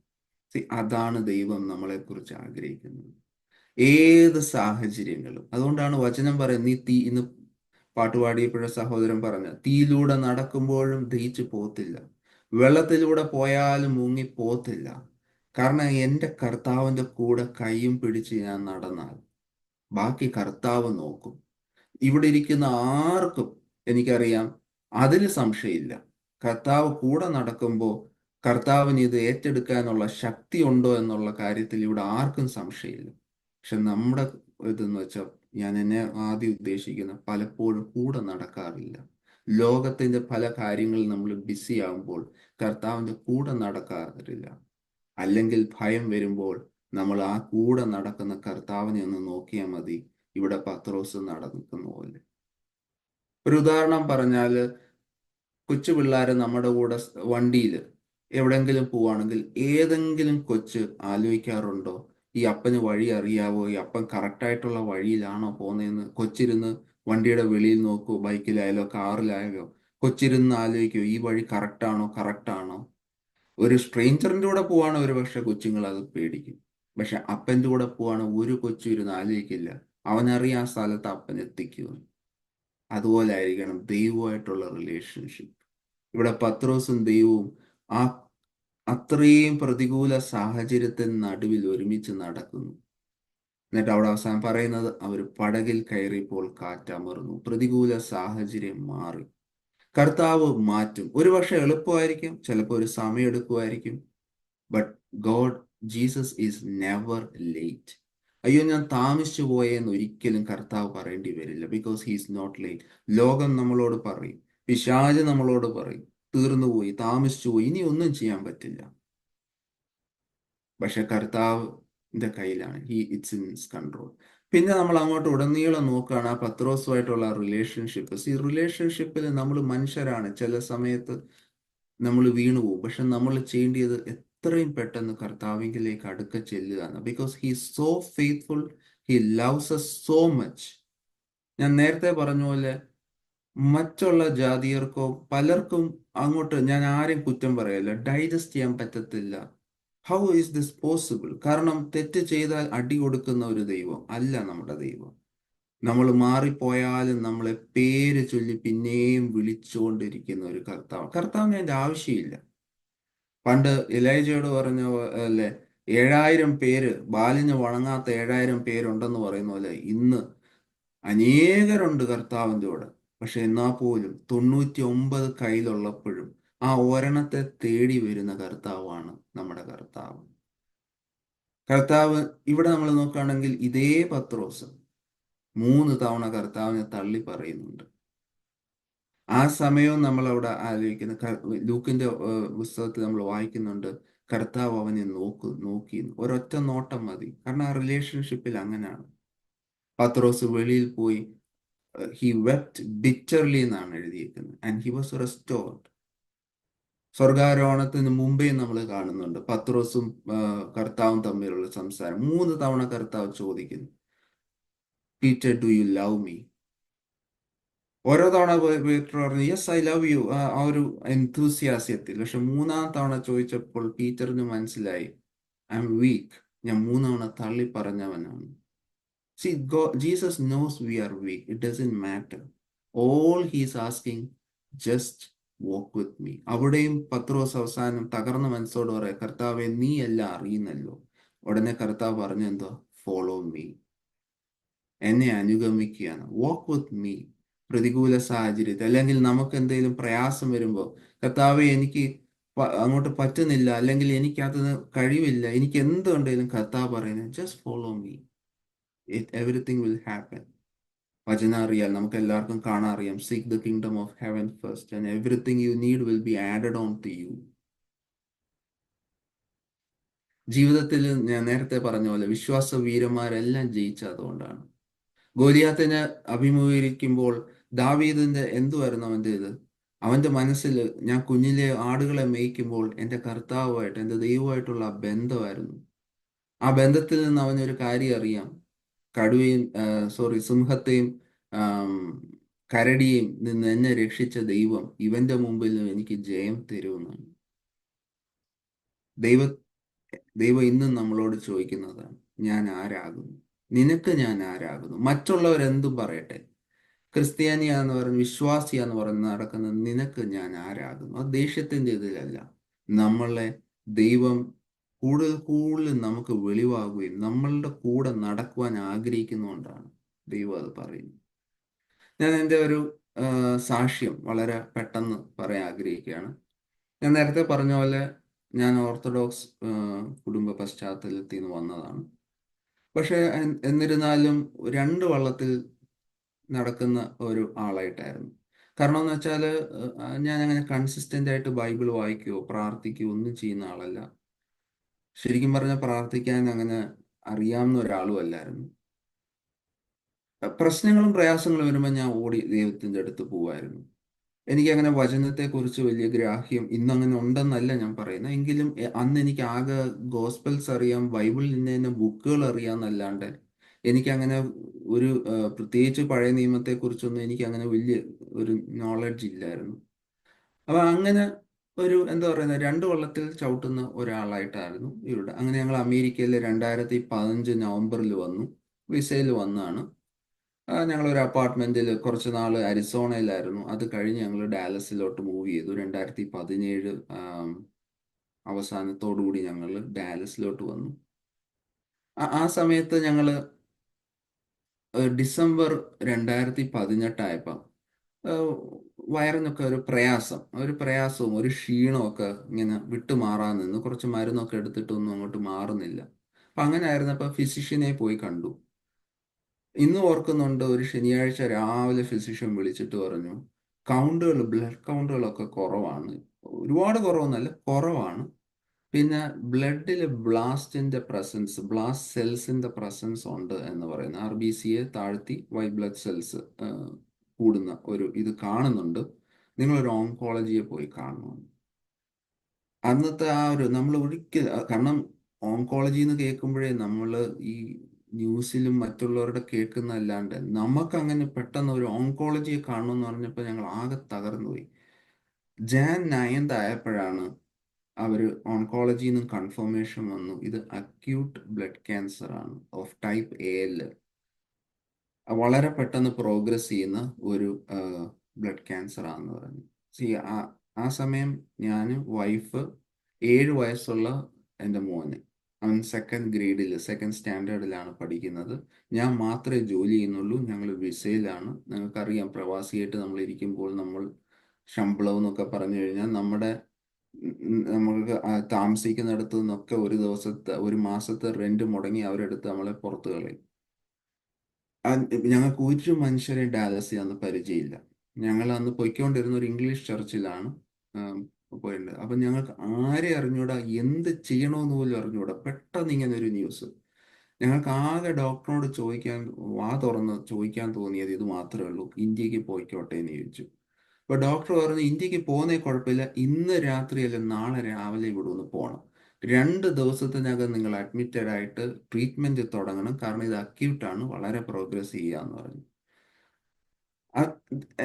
അതാണ് ദൈവം നമ്മളെക്കുറിച്ച് ആഗ്രഹിക്കുന്നത് ഏത് സാഹചര്യങ്ങളും. അതുകൊണ്ടാണ് വചനം പറയുന്നത്, നീ ഇന്ന് പാട്ടുപാടിയപ്പോഴ സഹോദരൻ പറഞ്ഞ, തീയിലൂടെ നടക്കുമ്പോഴും ദഹിച്ചു പോകത്തില്ല. വെള്ളത്തിലൂടെ പോയാലും മുങ്ങിപ്പോത്തില്ല. കാരണം എൻ്റെ കർത്താവിൻ്റെ കൂടെ കൈയും പിടിച്ച് ഞാൻ നടന്നാൽ ബാക്കി കർത്താവ് നോക്കും. ഇവിടെ ഇരിക്കുന്ന ആർക്കും എനിക്കറിയാം, അതിന് സംശയമില്ല. കർത്താവ് കൂടെ നടക്കുമ്പോൾ കർത്താവിന് ഇത് ഏറ്റെടുക്കാനുള്ള ശക്തി ഉണ്ടോ എന്നുള്ള കാര്യത്തിൽ ഇവിടെ ആർക്കും സംശയമില്ല. പക്ഷെ നമ്മുടെ ഇതെന്ന് വെച്ചാൽ, ഞാൻ എന്നെ ആദ്യം ഉദ്ദേശിക്കുന്ന, പലപ്പോഴും കൂടെ നടക്കാറില്ല. ലോകത്തിന്റെ പല കാര്യങ്ങളിൽ നമ്മൾ ബിസി ആകുമ്പോൾ കർത്താവിന്റെ കൂടെ നടക്കാറില്ല. അല്ലെങ്കിൽ ഭയം വരുമ്പോൾ നമ്മൾ ആ കൂടെ നടക്കുന്ന കർത്താവിനെ ഒന്ന് നോക്കിയാൽ മതി. ഇവിടെ പത്രോസ് നടക്കുന്ന പോലെ. ഒരു ഉദാഹരണം പറഞ്ഞാല്, കൊച്ചു പിള്ളേര് നമ്മുടെ കൂടെ വണ്ടിയിൽ എവിടെങ്കിലും പോവാണെങ്കിൽ ഏതെങ്കിലും കൊച്ച് ആലോചിക്കാറുണ്ടോ, ഈ അപ്പന് വഴി അറിയാവോ, ഈ അപ്പൻ കറക്റ്റായിട്ടുള്ള വഴിയിലാണോ പോകുന്നതെന്ന്? കൊച്ചിരുന്ന് വണ്ടിയുടെ വെളിയിൽ നോക്കൂ, ബൈക്കിലായാലോ കാറിലായാലോ കൊച്ചിരുന്ന് ആലോചിക്കോ, ഈ വഴി കറക്റ്റാണോ? ഒരു സ്ട്രേഞ്ചറിന്റെ കൂടെ പോവാണ് ഒരു പക്ഷെ കൊച്ചുങ്ങൾ അത് പേടിക്കും. പക്ഷെ അപ്പൻ്റെ കൂടെ പോവാണ് ഒരു കൊച്ചും ഇരുന്ന് ആലോചിക്കില്ല, അവനറിയാം ആ സ്ഥലത്ത് അപ്പൻ എത്തിക്കുമെന്ന്. അതുപോലെ ആയിരിക്കണം ദൈവമായിട്ടുള്ള റിലേഷൻഷിപ്പ്. ഇവിടെ പത്രോസും ദൈവവും ആ അത്രയും പ്രതികൂല സാഹചര്യത്തിന് നടുവിൽ ഒരുമിച്ച് നടക്കുന്നു. എന്നിട്ട് അവിടെ അവസാനം പറയുന്നത്, അവർ പടകിൽ കയറിയപ്പോൾ കാറ്റമർന്നു, പ്രതികൂല സാഹചര്യം മാറി. കർത്താവ് മാറ്റും. ഒരുപക്ഷെ എളുപ്പമായിരിക്കും, ചിലപ്പോൾ ഒരു സമയം എടുക്കുമായിരിക്കും. But God, Jesus is never late. അയ്യോ ഞാൻ താമസിച്ചു പോയെന്ന് ഒരിക്കലും കർത്താവ് പറയേണ്ടി വരില്ല. Because he is not late. ലോകം നമ്മളോട് പറയും, പിശാച് നമ്മളോട് പറയും, തീർന്നുപോയി, താമസിച്ചു പോയി, ഇനി ഒന്നും ചെയ്യാൻ പറ്റില്ല. പക്ഷെ കർത്താവിന്റെ കയ്യിലാണ്. It's in his control. പിന്നെ നമ്മൾ അങ്ങോട്ട് ഉടനീളം നോക്കുകയാണ് ആ പത്രോസുമായിട്ടുള്ള റിലേഷൻഷിപ്പ്. ഈ റിലേഷൻഷിപ്പിൽ നമ്മൾ മനുഷ്യരാണ്, ചില സമയത്ത് നമ്മൾ വീണു പോകും. പക്ഷെ നമ്മൾ ചെയ്യേണ്ടത് എത്രയും പെട്ടെന്ന് കർത്താവിലേക്ക് അടുക്ക ചെല്ലുകയാണ്. Because he is so faithful, he loves us so much. ഞാൻ നേരത്തെ പറഞ്ഞ പോലെ മറ്റുള്ള ജാതിയർക്കോ പലർക്കും അങ്ങോട്ട്, ഞാൻ ആരെയും കുറ്റം പറയല്ല, ഡൈജസ്റ്റ് ചെയ്യാൻ പറ്റത്തില്ല. How is this possible? കാരണം തെറ്റ് ചെയ്താൽ അടി കൊടുക്കുന്ന ഒരു ദൈവം അല്ല നമ്മുടെ ദൈവം. നമ്മൾ മാറിപ്പോയാലും നമ്മളെ പേര് ചൊല്ലി പിന്നെയും വിളിച്ചുകൊണ്ടിരിക്കുന്ന ഒരു കർത്താവിന് അതിന്റെ ആവശ്യമില്ല. പണ്ട് എലൈജയോട് പറഞ്ഞ അല്ലേ, 7,000 പേര്, ബാലിന് വണങ്ങാത്ത 7,000 പേരുണ്ടെന്ന് പറയുന്ന പോലെ ഇന്ന് അനേകരുണ്ട് കർത്താവിൻ്റെ കൂടെ. പക്ഷെ എന്നാൽ പോലും 99 കയ്യിലുള്ളപ്പോഴും ആ ഒരെണ്ണത്തെ തേടി വരുന്ന കർത്താവാണ് നമ്മുടെ കർത്താവ്. ഇവിടെ നമ്മൾ നോക്കുകയാണെങ്കിൽ ഇതേ പത്രോസ് 3 തവണ കർത്താവിനെ തള്ളി പറയുന്നുണ്ട്. ആ സമയവും നമ്മൾ അവിടെ ആലോചിക്കുന്ന, ലൂക്കിന്റെ പുസ്തകത്തിൽ നമ്മൾ വായിക്കുന്നുണ്ട്, കർത്താവ് അവനെ നോക്കി ഒരൊറ്റ നോട്ടം മതി. കാരണം ആ റിലേഷൻഷിപ്പിൽ അങ്ങനെയാണ്. പത്രോസ് വെളിയിൽ പോയി, ഹി വെപ്റ്റ് ബിറ്റർലി എന്നാണ് എഴുതിയിരിക്കുന്നത്, ആൻഡ് ഹി വാസ് റെസ്റ്റോർഡ്. സ്വർഗാരോഹണത്തിന് മുമ്പേ നമ്മൾ കാണുന്നുണ്ട് പത്രോസും കർത്താവും തമ്മിലുള്ള സംസാരം. 3 തവണ കർത്താവ് ചോദിക്കുന്നു, Peter do you love me? ഓരോ തവണ പീറ്റർ പറഞ്ഞു യെസ് ഐ ലവ് യു, ആ ഒരു എൻതൂസിയാസ്യത്തിൽ. പക്ഷെ 3-ാം തവണ ചോദിച്ചപ്പോൾ പീറ്ററിന് മനസ്സിലായി, ഐ എം വീക്ക്, ഞാൻ 3 തവണ തള്ളി പറഞ്ഞവനാണ്. See, Jesus knows we are weak. It doesn't matter. All he's asking, just walk with me. അവിടെയും പത്രോസ് അവസാനം തകർന്ന മനസ്സോട് പറയാം, കർത്താവെ നീ എല്ലാം അറിയുന്നല്ലോ. ഉടനെ കർത്താവ് പറഞ്ഞു എന്തോ, ഫോളോ മീ, എന്നെ അനുഗമിക്കുകയാണ്, വാക്ക് വിത്ത് മീ. പ്രതികൂല സാഹചര്യത്തിൽ അല്ലെങ്കിൽ നമുക്ക് എന്തെങ്കിലും പ്രയാസം വരുമ്പോൾ, കർത്താവെ എനിക്ക് അങ്ങോട്ട് പറ്റുന്നില്ല, അല്ലെങ്കിൽ എനിക്കതിന് കഴിവില്ല, എനിക്ക് എന്തുണ്ടെങ്കിലും കർത്താവ് പറയുന്നത്, just follow me, everything will happen. വചനം അറിയാൽ, നമുക്ക് എല്ലാവർക്കും കാണാൻ അറിയാം, seek the kingdom of heaven first and everything you need will be added on to you. ജീവിതത്തിൽ ഞാൻ നേരത്തെ പറഞ്ഞ പോലെ വിശ്വാസ വീരന്മാരെല്ലാം ജയിച്ചതുകൊണ്ടാണ്. ഗോലിയാത്തിനെ അഭിമുഖീകരിക്കുമ്പോൾ ദാവീദിന്റെ എന്തുവായിരുന്നു അവന്റെ ഇത്? അവന്റെ മനസ്സിൽ, ഞാൻ കുഞ്ഞിലെ ആടുകളെ മേയ്ക്കുമ്പോൾ എൻ്റെ കർത്താവുമായിട്ട്, എൻ്റെ ദൈവമായിട്ടുള്ള ബന്ധമായിരുന്നു. ആ ബന്ധത്തിൽ നിന്ന് അവനൊരു കാര്യം അറിയാം, സിംഹത്തെയും കരടിയെയും നിന്ന് എന്നെ രക്ഷിച്ച ദൈവം ഇവന്റെ മുമ്പിൽ എനിക്ക് ജയം തരുമെന്നാണ്. ദൈവം ഇന്നും നമ്മളോട് ചോദിക്കുന്നതാണ്, ഞാൻ ആരാകുന്നു? നിനക്ക് ഞാൻ ആരാകുന്നു? മറ്റുള്ളവരെന്തും പറയട്ടെ, ക്രിസ്ത്യാനിയാന്ന് പറഞ്ഞ് വിശ്വാസിയാന്ന് പറഞ്ഞ് നടക്കുന്ന നിനക്ക് ഞാൻ ആരാകുന്നു? അത് ദേഷ്യത്തിന്റെ ഇതിലല്ല. നമ്മളെ ദൈവം കൂടുതൽ കൂടുതൽ നമുക്ക് വെളിവാകുകയും നമ്മളുടെ കൂടെ നടക്കുവാൻ ആഗ്രഹിക്കുന്നതുകൊണ്ടാണ് ദൈവം അത് പറയുന്നത്. ഞാൻ എൻ്റെ ഒരു സാക്ഷ്യം വളരെ പെട്ടെന്ന് പറയാൻ ആഗ്രഹിക്കുകയാണ്. ഞാൻ നേരത്തെ പറഞ്ഞ പോലെ ഞാൻ ഓർത്തഡോക്സ് കുടുംബ പശ്ചാത്തലത്തിൽ നിന്ന് വന്നതാണ്. പക്ഷെ എന്നിരുന്നാലും രണ്ട് വള്ളത്തിൽ നടക്കുന്ന ഒരു ആളായിട്ടായിരുന്നു. കാരണം എന്ന് വെച്ചാൽ ഞാൻ അങ്ങനെ കൺസിസ്റ്റന്റ് ആയിട്ട് ബൈബിൾ വായിക്കുകയോ പ്രാർത്ഥിക്കുകയോ ഒന്നും ചെയ്യുന്ന ആളല്ല. ശരിക്കും പറഞ്ഞാൽ പ്രാർത്ഥിക്കാൻ അങ്ങനെ അറിയാവുന്ന ഒരാളും അല്ലായിരുന്നു. പ്രശ്നങ്ങളും പ്രയാസങ്ങളും വരുമ്പോൾ ഞാൻ ഓടി ദൈവത്തിൻ്റെ അടുത്ത് പോവായിരുന്നു. എനിക്കങ്ങനെ വചനത്തെക്കുറിച്ച് വലിയ ഗ്രാഹ്യം ഇന്നങ്ങനെ ഉണ്ടെന്നല്ല ഞാൻ പറയുന്നത്. എങ്കിലും അന്ന് എനിക്ക് ആകെ ഗോസ്പൽസ് അറിയാം, ബൈബിളിൽ നിന്ന് തന്നെ ബുക്കുകൾ അറിയാമെന്നല്ലാണ്ട് എനിക്കങ്ങനെ ഒരു പ്രത്യേകിച്ച് പഴയ നിയമത്തെക്കുറിച്ചൊന്നും എനിക്കങ്ങനെ വലിയ ഒരു നോളജ് ഇല്ലായിരുന്നു. അപ്പം അങ്ങനെ ഒരു എന്താ പറയുന്നത്, രണ്ട് വള്ളത്തിൽ ചവിട്ടുന്ന ഒരാളായിട്ടായിരുന്നു ഇവിടെ. അങ്ങനെ ഞങ്ങൾ അമേരിക്കയിൽ 2015 നവംബറിൽ വന്നു, വിസയിൽ വന്നാണ്. ഞങ്ങളൊരു അപ്പാർട്ട്മെന്റിൽ കുറച്ച് നാൾ അരിസോണയിലായിരുന്നു. അത് കഴിഞ്ഞ് ഞങ്ങൾ ഡാലസിലോട്ട് മൂവ് ചെയ്തു. 2017 അവസാനത്തോടു കൂടി ഞങ്ങൾ ഡാലസിലോട്ട് വന്നു. ആ സമയത്ത് ഞങ്ങൾ ഡിസംബർ 2018 ആയപ്പോൾ വയറിനൊക്കെ ഒരു പ്രയാസവും ഒരു ക്ഷീണവും ഒക്കെ ഇങ്ങനെ വിട്ടുമാറാൻ നിന്ന് കുറച്ച് മരുന്നൊക്കെ എടുത്തിട്ടൊന്നും അങ്ങോട്ട് മാറുന്നില്ല. അപ്പം അങ്ങനെ ആയിരുന്നപ്പോൾ ഫിസിഷ്യനെ പോയി കണ്ടു. ഇന്ന് ഓർക്കുന്നുണ്ട്, ഒരു ശനിയാഴ്ച രാവിലെ ഫിസിഷ്യൻ വിളിച്ചിട്ട് പറഞ്ഞു ബ്ലഡ് കൗണ്ടുകളൊക്കെ കുറവാണ്. ഒരുപാട് കുറവൊന്നല്ല, കുറവാണ്. പിന്നെ ബ്ലഡിൽ ബ്ലാസ്റ്റ് സെൽസിന്റെ പ്രസൻസ് ഉണ്ട് എന്ന് പറയുന്നു. RBCയെ താഴ്ത്തി വൈറ്റ് ബ്ലഡ് സെൽസ് കൂടുന്ന ഒരു ഇത് കാണുന്നുണ്ട്. നിങ്ങളൊരു ഓങ്കോളജിയെ പോയി കാണണം. അന്നത്തെ ആ ഒരു നമ്മൾ കാരണം ഓങ്കോളജി എന്ന് കേൾക്കുമ്പോഴേ നമ്മൾ ഈ ന്യൂസിലും മറ്റുള്ളവരുടെ കേൾക്കുന്നതല്ലാണ്ട് നമുക്ക് അങ്ങനെ പെട്ടെന്ന് ഒരു ഓങ്കോളജിയെ കാണണമെന്ന് പറഞ്ഞപ്പോൾ ഞങ്ങൾ ആകെ തകർന്നുപോയി. ജാൻ 9 ആയപ്പോഴാണ് അവർ ഓൺകോളജിയിൽ നിന്ന് കൺഫർമേഷൻ വന്നു, ഇത് അക്യൂട്ട് ബ്ലഡ് ക്യാൻസർ ആണ് ഓഫ് ടൈപ്പ് AL. വളരെ പെട്ടെന്ന് പ്രോഗ്രസ് ചെയ്യുന്ന ഒരു ബ്ലഡ് ക്യാൻസർ ആണെന്ന് പറഞ്ഞു. ആ സമയം ഞാൻ, വൈഫ്, 7 വയസ്സുള്ള എൻ്റെ മോന്, അവൻ സെക്കൻഡ് സ്റ്റാൻഡേർഡിലാണ് പഠിക്കുന്നത്. ഞാൻ മാത്രമേ ജോലി ചെയ്യുന്നുള്ളൂ. ഞങ്ങൾ വിസയിലാണ്. നിങ്ങൾക്കറിയാം, പ്രവാസിയായിട്ട് നമ്മൾ ഇരിക്കുമ്പോൾ നമ്മൾ ശമ്പളം എന്നൊക്കെ പറഞ്ഞു കഴിഞ്ഞാൽ നമ്മൾക്ക് താമസിക്കുന്നിടത്തു നിന്നൊക്കെ ഒരു മാസത്തെ റെന്റ് മുടങ്ങി അവരെടുത്ത് നമ്മളെ പുറത്തു കളയും. ഞങ്ങൾക്ക് ഒരു മനുഷ്യരെ ഡാലസിൽ അന്ന് പരിചയമില്ല. ഞങ്ങൾ അന്ന് പൊയ്ക്കൊണ്ടിരുന്ന ഒരു ഇംഗ്ലീഷ് ചർച്ചിലാണ് പോയിട്ടുണ്ട്. അപ്പം ഞങ്ങൾക്ക് ആരെ അറിഞ്ഞൂടാ, എന്ത് ചെയ്യണമെന്ന് പോലും അറിഞ്ഞൂടാ. പെട്ടെന്ന് ഇങ്ങനെ ഒരു ന്യൂസ്. ഞങ്ങൾക്ക് ആകെ ഡോക്ടറോട് വാ തുറന്ന് ചോദിക്കാൻ തോന്നിയത് ഇത് മാത്രമേ ഉള്ളൂ, ഇന്ത്യക്ക് പോയിക്കോട്ടെ എന്ന് ചോദിച്ചു. അപ്പൊ ഡോക്ടർ പറഞ്ഞു, ഇന്ത്യക്ക് പോകുന്നേ കുഴപ്പമില്ല, ഇന്ന് രാത്രി അല്ല നാളെ രാവിലെ ഇവിടെ ഒന്ന് പോകണം. 2 ദിവസത്തിനകം നിങ്ങൾ അഡ്മിറ്റഡ് ആയിട്ട് ട്രീറ്റ്മെന്റ് തുടങ്ങണം, കാരണം ഇത് അക്യൂട്ടാണ്, വളരെ പ്രോഗ്രസ് ചെയ്യാന്ന് പറഞ്ഞു.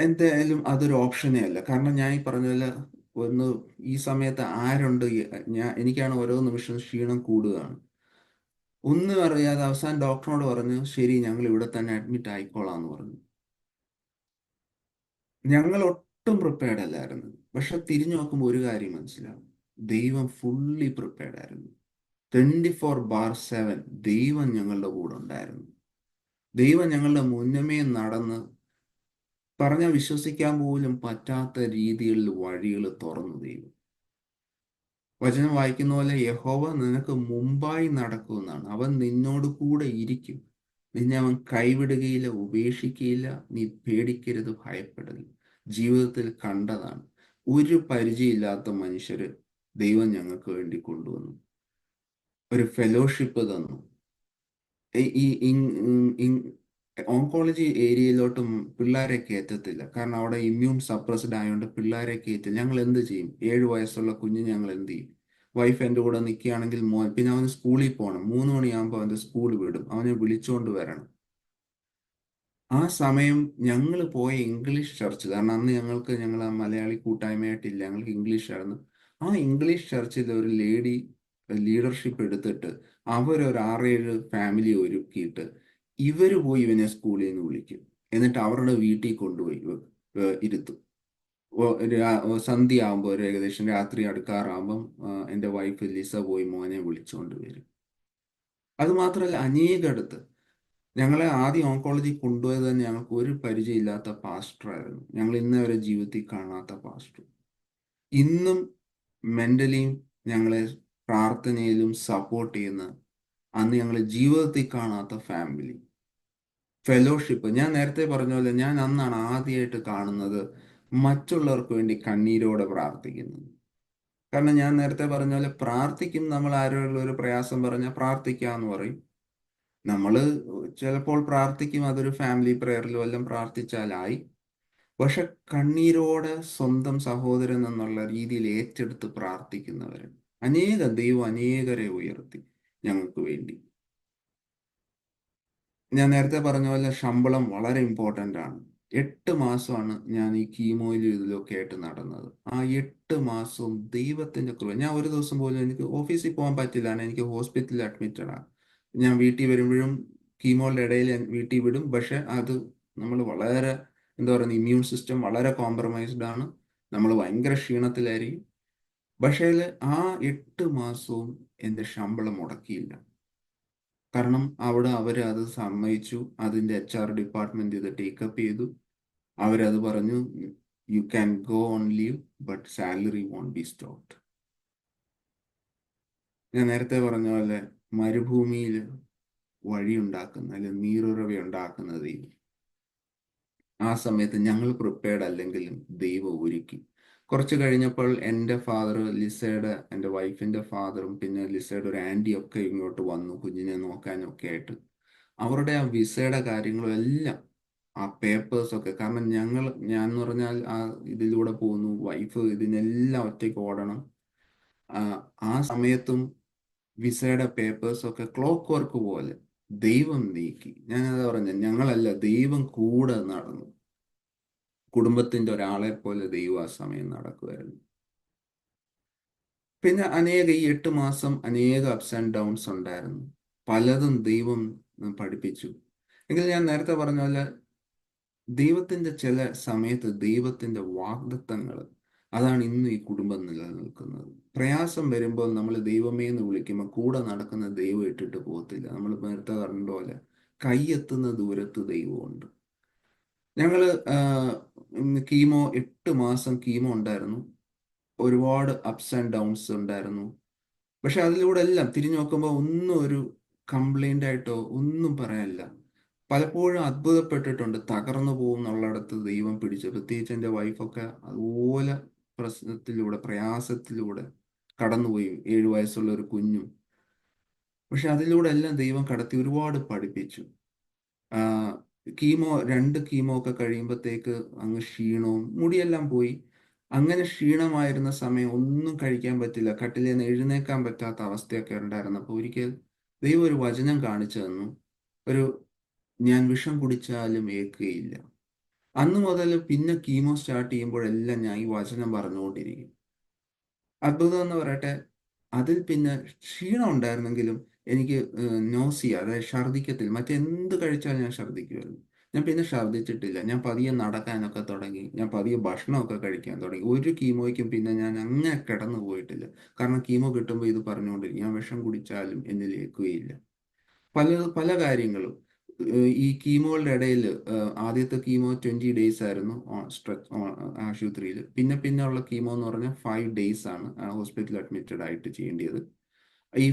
എന്തായാലും അതൊരു ഓപ്ഷനേ അല്ല. കാരണം ഞാൻ ഈ പറഞ്ഞ പോലെ ഈ സമയത്ത് ആരുണ്ട്, എനിക്കാണ് ഓരോ നിമിഷം ക്ഷീണം കൂടുകയാണ്. ഒന്നും അറിയാതെ അവസാനം ഡോക്ടറോട് പറഞ്ഞു, ശരി ഞങ്ങൾ ഇവിടെ തന്നെ അഡ്മിറ്റ് ആയിക്കോളാന്ന് പറഞ്ഞു. ഞങ്ങൾ ഒട്ടും പ്രിപ്പയർഡ് അല്ലായിരുന്നു. പക്ഷെ തിരിഞ്ഞു നോക്കുമ്പോൾ ഒരു കാര്യം മനസ്സിലാവും, ദൈവം ഫുള്ളി പ്രിപ്പയർഡ് ആയിരുന്നു. 24/7 ദൈവം ഞങ്ങളുടെ കൂടെ ഉണ്ടായിരുന്നു. ദൈവം ഞങ്ങളുടെ മുന്നമേ നടന്ന് പറഞ്ഞാൽ വിശ്വസിക്കാൻ പോലും പറ്റാത്ത രീതികളിൽ വഴികൾ തുറന്നു. ദൈവം വചനം വായിക്കുന്ന പോലെ, യഹോവ നിനക്ക് മുമ്പായി നടക്കുമെന്നാണ്. അവൻ നിന്നോട് കൂടെ ഇരിക്കും, നിന്നെ അവൻ കൈവിടുകയില്ല, ഉപേക്ഷിക്കുകയില്ല. നീ പേടിക്കരുത്, ഭയപ്പെടരുത്. ജീവിതത്തിൽ കണ്ടതാണ്. ഒരു പരിചയമില്ലാത്ത മനുഷ്യര് ദൈവം ഞങ്ങൾക്ക് വേണ്ടി കൊണ്ടുവന്നു, ഒരു ഫെലോഷിപ്പ് തന്നു. ഈ ഓങ്കോളജി ഏരിയയിലോട്ടും പിള്ളേരെ കയറ്റത്തില്ല, കാരണം അവിടെ ഇമ്മ്യൂൺ സപ്രസ്ഡ് ആയതുകൊണ്ട് പിള്ളേരെ കയറ്റില്ല. ഞങ്ങൾ എന്ത് ചെയ്യും? 7 വയസ്സുള്ള കുഞ്ഞ് ഞങ്ങൾ എന്ത് ചെയ്യും? വൈഫ് എൻ്റെ കൂടെ നിൽക്കുകയാണെങ്കിൽ പിന്നെ അവന് സ്കൂളിൽ പോകണം. 3 മണിയാകുമ്പോൾ അവൻ്റെ സ്കൂൾ വിടും, അവനെ വിളിച്ചുകൊണ്ട് വരണം. ആ സമയം ഞങ്ങൾ പോയ ഇംഗ്ലീഷ് ചർച്ച്, കാരണം അന്ന് ഞങ്ങൾ മലയാളി കൂട്ടായ്മയായിട്ടില്ല, ഞങ്ങൾക്ക് ഇംഗ്ലീഷ് ആയിരുന്നു. ആ ഇംഗ്ലീഷ് ചർച്ചിൽ ഒരു ലേഡി ലീഡർഷിപ്പ് എടുത്തിട്ട് അവരൊരു 6-7 ഫാമിലി ഒരുക്കിയിട്ട് ഇവര് പോയി ഇവനെ സ്കൂളിൽ നിന്ന് വിളിക്കും. എന്നിട്ട് അവരുടെ വീട്ടിൽ കൊണ്ടുപോയി ഇരുത്തും. സന്ധ്യ ആകുമ്പോൾ, ഒരു ഏകദേശം രാത്രി അടുക്കാറാകുമ്പം എൻ്റെ വൈഫ് ലിസ പോയി മോനെ വിളിച്ചുകൊണ്ട് വരും. അത് മാത്രമല്ല, അനേകടുത്ത് ഞങ്ങളെ ആദ്യം ഓങ്കോളജി കൊണ്ടുപോയത് തന്നെ ഞങ്ങൾക്ക് ഒരു പരിചയമില്ലാത്ത പാസ്റ്ററായിരുന്നു. ഞങ്ങൾ ഇന്നേ വരെ ജീവിതത്തിൽ കാണാത്ത പാസ്റ്റർ. ഇന്നും മെന്റലിയും ഞങ്ങളെ പ്രാർത്ഥനയിലും സപ്പോർട്ട് ചെയ്യുന്ന, അന്ന് ഞങ്ങൾ ജീവിതത്തിൽ കാണാത്ത ഫാമിലി ഫെലോഷിപ്പ്. ഞാൻ നേരത്തെ പറഞ്ഞ പോലെ ഞാൻ അന്നാണ് ആദ്യമായിട്ട് കാണുന്നത് മറ്റുള്ളവർക്ക് വേണ്ടി കണ്ണീരോടെ പ്രാർത്ഥിക്കുന്നത്. കാരണം ഞാൻ നേരത്തെ പറഞ്ഞ പോലെ പ്രാർത്ഥിക്കും, നമ്മൾ ആരോടുള്ള ഒരു പ്രയാസം പറഞ്ഞാൽ പ്രാർത്ഥിക്കാന്ന് പറയും. നമ്മൾ ചിലപ്പോൾ പ്രാർത്ഥിക്കും, അതൊരു ഫാമിലി പ്രയറിലും എല്ലാം പ്രാർത്ഥിച്ചാലായി. പക്ഷെ കണ്ണീരോടെ സ്വന്തം സഹോദരൻ എന്നുള്ള രീതിയിൽ ഏറ്റെടുത്ത് പ്രാർത്ഥിക്കുന്നവര് ദൈവം അനേകരെ ഉയർത്തി ഞങ്ങൾക്ക് വേണ്ടി. ഞാൻ നേരത്തെ പറഞ്ഞ പോലെ ശമ്പളം വളരെ ഇമ്പോർട്ടൻ്റ് ആണ്. 8 മാസമാണ് ഞാൻ ഈ കീമോയിലും ഇതിലൊക്കെ ആയിട്ട് നടന്നത്. ആ 8 മാസവും ദൈവത്തിന്റെ കൃപ. ഞാൻ ഒരു ദിവസം പോലും എനിക്ക് ഓഫീസിൽ പോകാൻ പറ്റില്ല, എനിക്ക് ഹോസ്പിറ്റലിൽ അഡ്മിറ്റഡാണ്. ഞാൻ വീട്ടിൽ വരുമ്പോഴും കീമോയുടെ ഇടയിൽ വീട്ടിൽ വിടും. പക്ഷെ അത് നമ്മൾ വളരെ, എന്താ പറയുക, ഇമ്മ്യൂൺ സിസ്റ്റം വളരെ കോംപ്രമൈസ്ഡ് ആണ്. നമ്മൾ ഭയങ്കര ക്ഷീണത്തിലായിരിക്കും. പക്ഷേ ആ 8 മാസവും എൻ്റെ ശമ്പളം മുടക്കിയില്ല. കാരണം അവിടെ അത് സമ്മതിച്ചു. അതിൻ്റെ HR ഡിപ്പാർട്ട്മെന്റ് ഇത് ടേക്കപ്പ് ചെയ്തു. അവരത് പറഞ്ഞു, you can go on leave but salary won't be stopped. ഞാൻ നേരത്തെ പറഞ്ഞ പോലെ മരുഭൂമിയിൽ വഴിയുണ്ടാക്കുന്ന, അല്ലെങ്കിൽ നീരുറവ ഉണ്ടാക്കുന്നത് ആ സമയത്ത് ഞങ്ങൾ പ്രിപ്പയർഡ് അല്ലെങ്കിലും ദൈവം ഒരുക്കി. കുറച്ച് കഴിഞ്ഞപ്പോൾ എൻ്റെ ഫാദർ, എൻ്റെ വൈഫിൻ്റെ ഫാദറും പിന്നെ ലിസയുടെ ഒരു ആൻറ്റിയും ഒക്കെ ഇങ്ങോട്ട് വന്നു കുഞ്ഞിനെ നോക്കാനൊക്കെ ആയിട്ട്. അവരുടെ ആ വിസയുടെ കാര്യങ്ങളും എല്ലാം, ആ പേപ്പേഴ്സൊക്കെ, കാരണം ഞാൻ എന്ന് പറഞ്ഞാൽ ഇതിലൂടെ പോകുന്നു, വൈഫ് ഇതിനെല്ലാം ഒറ്റയ്ക്ക് ഓടണം. ആ സമയത്തും വിസയുടെ പേപ്പേഴ്സൊക്കെ ക്ലോക്ക് വർക്ക് പോലെ ദൈവം നീക്കി. ഞാനത് പറഞ്ഞ, ഞങ്ങളല്ല, ദൈവം കൂടെ നടന്നു. കുടുംബത്തിന്റെ ഒരാളെ പോലെ ദൈവം ആ സമയം നടക്കുമായിരുന്നു. പിന്നെ ഈ 8 മാസം അനേക അപ്സ് ആൻഡ് ഡൗൺസ് ഉണ്ടായിരുന്നു. പലതും ദൈവം പഠിപ്പിച്ചു. എങ്കിൽ ഞാൻ നേരത്തെ പറഞ്ഞ പോലെ ദൈവത്തിന്റെ ചില സമയത്ത് ദൈവത്തിന്റെ വാഗ്ദത്തങ്ങൾ, അതാണ് ഇന്ന് ഈ കുടുംബം നിലനിൽക്കുന്നത്. പ്രയാസം വരുമ്പോൾ നമ്മൾ ദൈവമേ എന്ന് വിളിക്കുമ്പോൾ കൂടെ നടക്കുന്ന ദൈവം ഇട്ടിട്ട് പോകത്തില്ല. നമ്മൾ നേരത്തെ പറഞ്ഞ പോലെ കൈയെത്തുന്ന ദൂരത്ത് ദൈവമുണ്ട്. ഞങ്ങള് കീമോ 8 മാസം കീമോ ഉണ്ടായിരുന്നു. ഒരുപാട് അപ്സ് ആൻഡ് ഡൗൺസ് ഉണ്ടായിരുന്നു. പക്ഷെ അതിലൂടെ എല്ലാം തിരിഞ്ഞു നോക്കുമ്പോൾ ഒന്നും ഒരു കംപ്ലൈന്റ് ആയിട്ടോ ഒന്നും പറയാനില്ല. പലപ്പോഴും അത്ഭുതപ്പെട്ടിട്ടുണ്ട്, തകർന്നു പോകും എന്നുള്ളിടത്ത് ദൈവം പിടിച്ചു. പ്രത്യേകിച്ച് എൻ്റെ വൈഫൊക്കെ അതുപോലെ പ്രയാസത്തിലൂടെ കടന്നുപോയി. 7 വയസ്സുള്ള ഒരു കുഞ്ഞും. പക്ഷെ അതിലൂടെ എല്ലാം ദൈവം കടത്തി ഒരുപാട് പഠിപ്പിച്ചു. കീമോ 2 കീമോ ഒക്കെ കഴിയുമ്പോഴത്തേക്ക് അങ്ങ് ക്ഷീണവും മുടിയെല്ലാം പോയി. അങ്ങനെ ക്ഷീണമായിരുന്ന സമയം ഒന്നും കഴിക്കാൻ പറ്റില്ല, കട്ടിലിൽ നിന്ന് എഴുന്നേക്കാൻ പറ്റാത്ത അവസ്ഥയൊക്കെ ഉണ്ടായിരുന്നു. അപ്പോൾ ഒരിക്കൽ ദൈവം ഒരു വചനം കാണിച്ചു തന്നു. ഞാൻ വിഷം കുടിച്ചാലും ഏൽക്കുകയില്ല. അന്ന് മുതൽ പിന്നെ കീമോ സ്റ്റാർട്ട് ചെയ്യുമ്പോഴെല്ലാം ഞാൻ ഈ വചനം പറഞ്ഞുകൊണ്ടിരിക്കും. അത്ഭുതം എന്ന് പറയട്ടെ, അതിൽ പിന്നെ ക്ഷീണം ഉണ്ടായിരുന്നെങ്കിലും എനിക്ക് നോസിയ, അതായത് ഛർദിക്കത്തില്ല. മറ്റെന്ത് കഴിച്ചാലും ഞാൻ ഛർദിക്കുമായിരുന്നു. ഞാൻ പിന്നെ ഛർദിച്ചിട്ടില്ല. ഞാൻ പതിയെ നടക്കാനൊക്കെ തുടങ്ങി. ഞാൻ പതിയെ ഭക്ഷണമൊക്കെ കഴിക്കാൻ തുടങ്ങി. ഒരു കീമോയ്ക്കും പിന്നെ ഞാൻ അങ്ങനെ കിടന്നു പോയിട്ടില്ല. കാരണം കീമോ കിട്ടുമ്പോൾ ഇത് പറഞ്ഞുകൊണ്ടിരിക്കും, ഞാൻ വിഷം കുടിച്ചാലും എന്നിലേക്കുകയില്ല. പല കാര്യങ്ങളും ഈ കീമോകളുടെ ഇടയിൽ, ആദ്യത്തെ കീമോ 20 ഡേയ്സ് ആയിരുന്നു ആശുപത്രിയിൽ. പിന്നെ ഉള്ള കീമോ എന്ന് പറഞ്ഞാൽ 5 ഡേയ്സ് ആണ് ഹോസ്പിറ്റലിൽ അഡ്മിറ്റഡ് ആയിട്ട് ചെയ്യേണ്ടത്. ഈ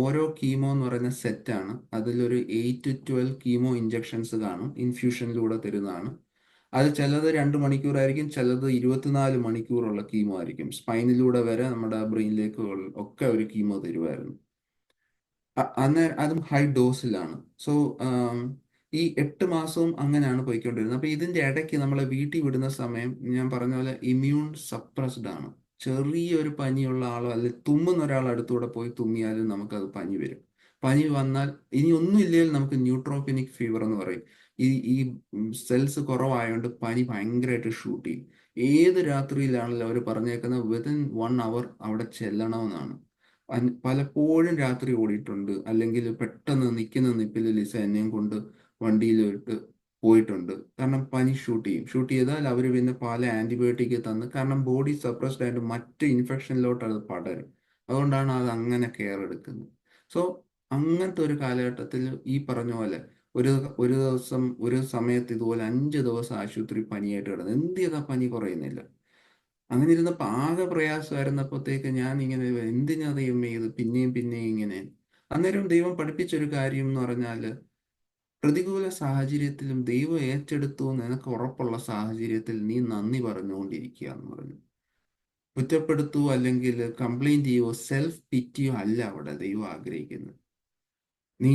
ഓരോ കീമോ എന്ന് പറയുന്ന സെറ്റാണ്. അതിലൊരു 8 to 12 കീമോ ഇഞ്ചക്ഷൻസ് കാണും, ഇൻഫ്യൂഷനിലൂടെ തരുന്നതാണ്. അത് ചിലത് 2 മണിക്കൂറായിരിക്കും, ചിലത് 24 മണിക്കൂറുള്ള കീമോ ആയിരിക്കും. സ്പൈനിലൂടെ വരെ നമ്മുടെ ബ്രെയിനിലേക്ക് ഒക്കെ ഒരു കീമോ തരുമായിരുന്നു. അതും ഹൈ ഡോസിലാണ്. സോ ഈ 8 മാസവും അങ്ങനെയാണ് പോയിക്കൊണ്ടിരുന്നത്. അപ്പൊ ഇതിന്റെ ഇടയ്ക്ക് നമ്മളെ വീട്ടിൽ വിടുന്ന സമയം ഞാൻ പറഞ്ഞ പോലെ ഇമ്മ്യൂൺ സപ്രസ്ഡ് ആണ്. ചെറിയൊരു പനിയുള്ള ആളോ അല്ലെങ്കിൽ തുമ്മുന്ന ഒരാൾ അടുത്തൂടെ പോയി തുമ്മിയാലും നമുക്കത് പനി വരും. പനി വന്നാൽ ഇനി ഒന്നും ഇല്ലെങ്കിൽ നമുക്ക് ന്യൂട്രോപിനിക് ഫീവർ എന്ന് പറയും. ഈ സെൽസ് കുറവായതുകൊണ്ട് പനി ഭയങ്കരമായിട്ട് ഷൂട്ട് ചെയ്യും. ഏത് രാത്രിയിലാണെങ്കിലും അവർ പറഞ്ഞേക്കുന്നത് വിതിൻ 1 hour അവിടെ ചെല്ലണമെന്നാണ്. പലപ്പോഴും രാത്രി ഓടിയിട്ടുണ്ട്. അല്ലെങ്കിൽ പെട്ടെന്ന് നിൽക്കുന്ന നിപ്പിൽ ലിസ എന്നെയും കൊണ്ട് വണ്ടിയിലിട്ട് പോയിട്ടുണ്ട്. കാരണം പനി ഷൂട്ട് ചെയ്താൽ അവർ പിന്നെ പല ആന്റിബയോട്ടിക് തന്ന്, കാരണം ബോഡി സപ്രസ്ഡ് ആയിട്ട് മറ്റ് ഇൻഫെക്ഷനിലോട്ട് അത് പടരും. അതുകൊണ്ടാണ് അത് അങ്ങനെ കെയർ എടുക്കുന്നത്. സോ അങ്ങനത്തെ ഒരു കാലഘട്ടത്തിൽ ഈ പറഞ്ഞ പോലെ ഒരു ഒരു ദിവസം ഒരു സമയത്ത് ഇതുപോലെ 5 ദിവസം ആശുപത്രി പനിയായിട്ട് കിടന്നു. എന്ത് ചെയ്താ പനി കുറയുന്നില്ല. അങ്ങനെ ഇരുന്നപ്പോൾ ആകെ പ്രയാസമായിരുന്നപ്പോഴത്തേക്ക് ഞാൻ ഇങ്ങനെ എന്തിനാ ദൈവമേ ഇത് പിന്നെയും പിന്നെയും ഇങ്ങനെ. അന്നേരം ദൈവം പഠിപ്പിച്ചൊരു കാര്യം എന്ന് പറഞ്ഞാൽ, പ്രതികൂല സാഹചര്യത്തിലും ദൈവം ഏറ്റെടുത്തു നിനക്ക് ഉറപ്പുള്ള സാഹചര്യത്തിൽ നീ നന്ദി പറഞ്ഞുകൊണ്ടിരിക്കുക എന്ന് പറഞ്ഞു. കുറ്റപ്പെടുത്തൂ അല്ലെങ്കിൽ കംപ്ലൈന്റ് ചെയ്യോ സെൽഫ് പിറ്റിയോ അല്ല അവിടെ ദൈവം ആഗ്രഹിക്കുന്നത്. നീ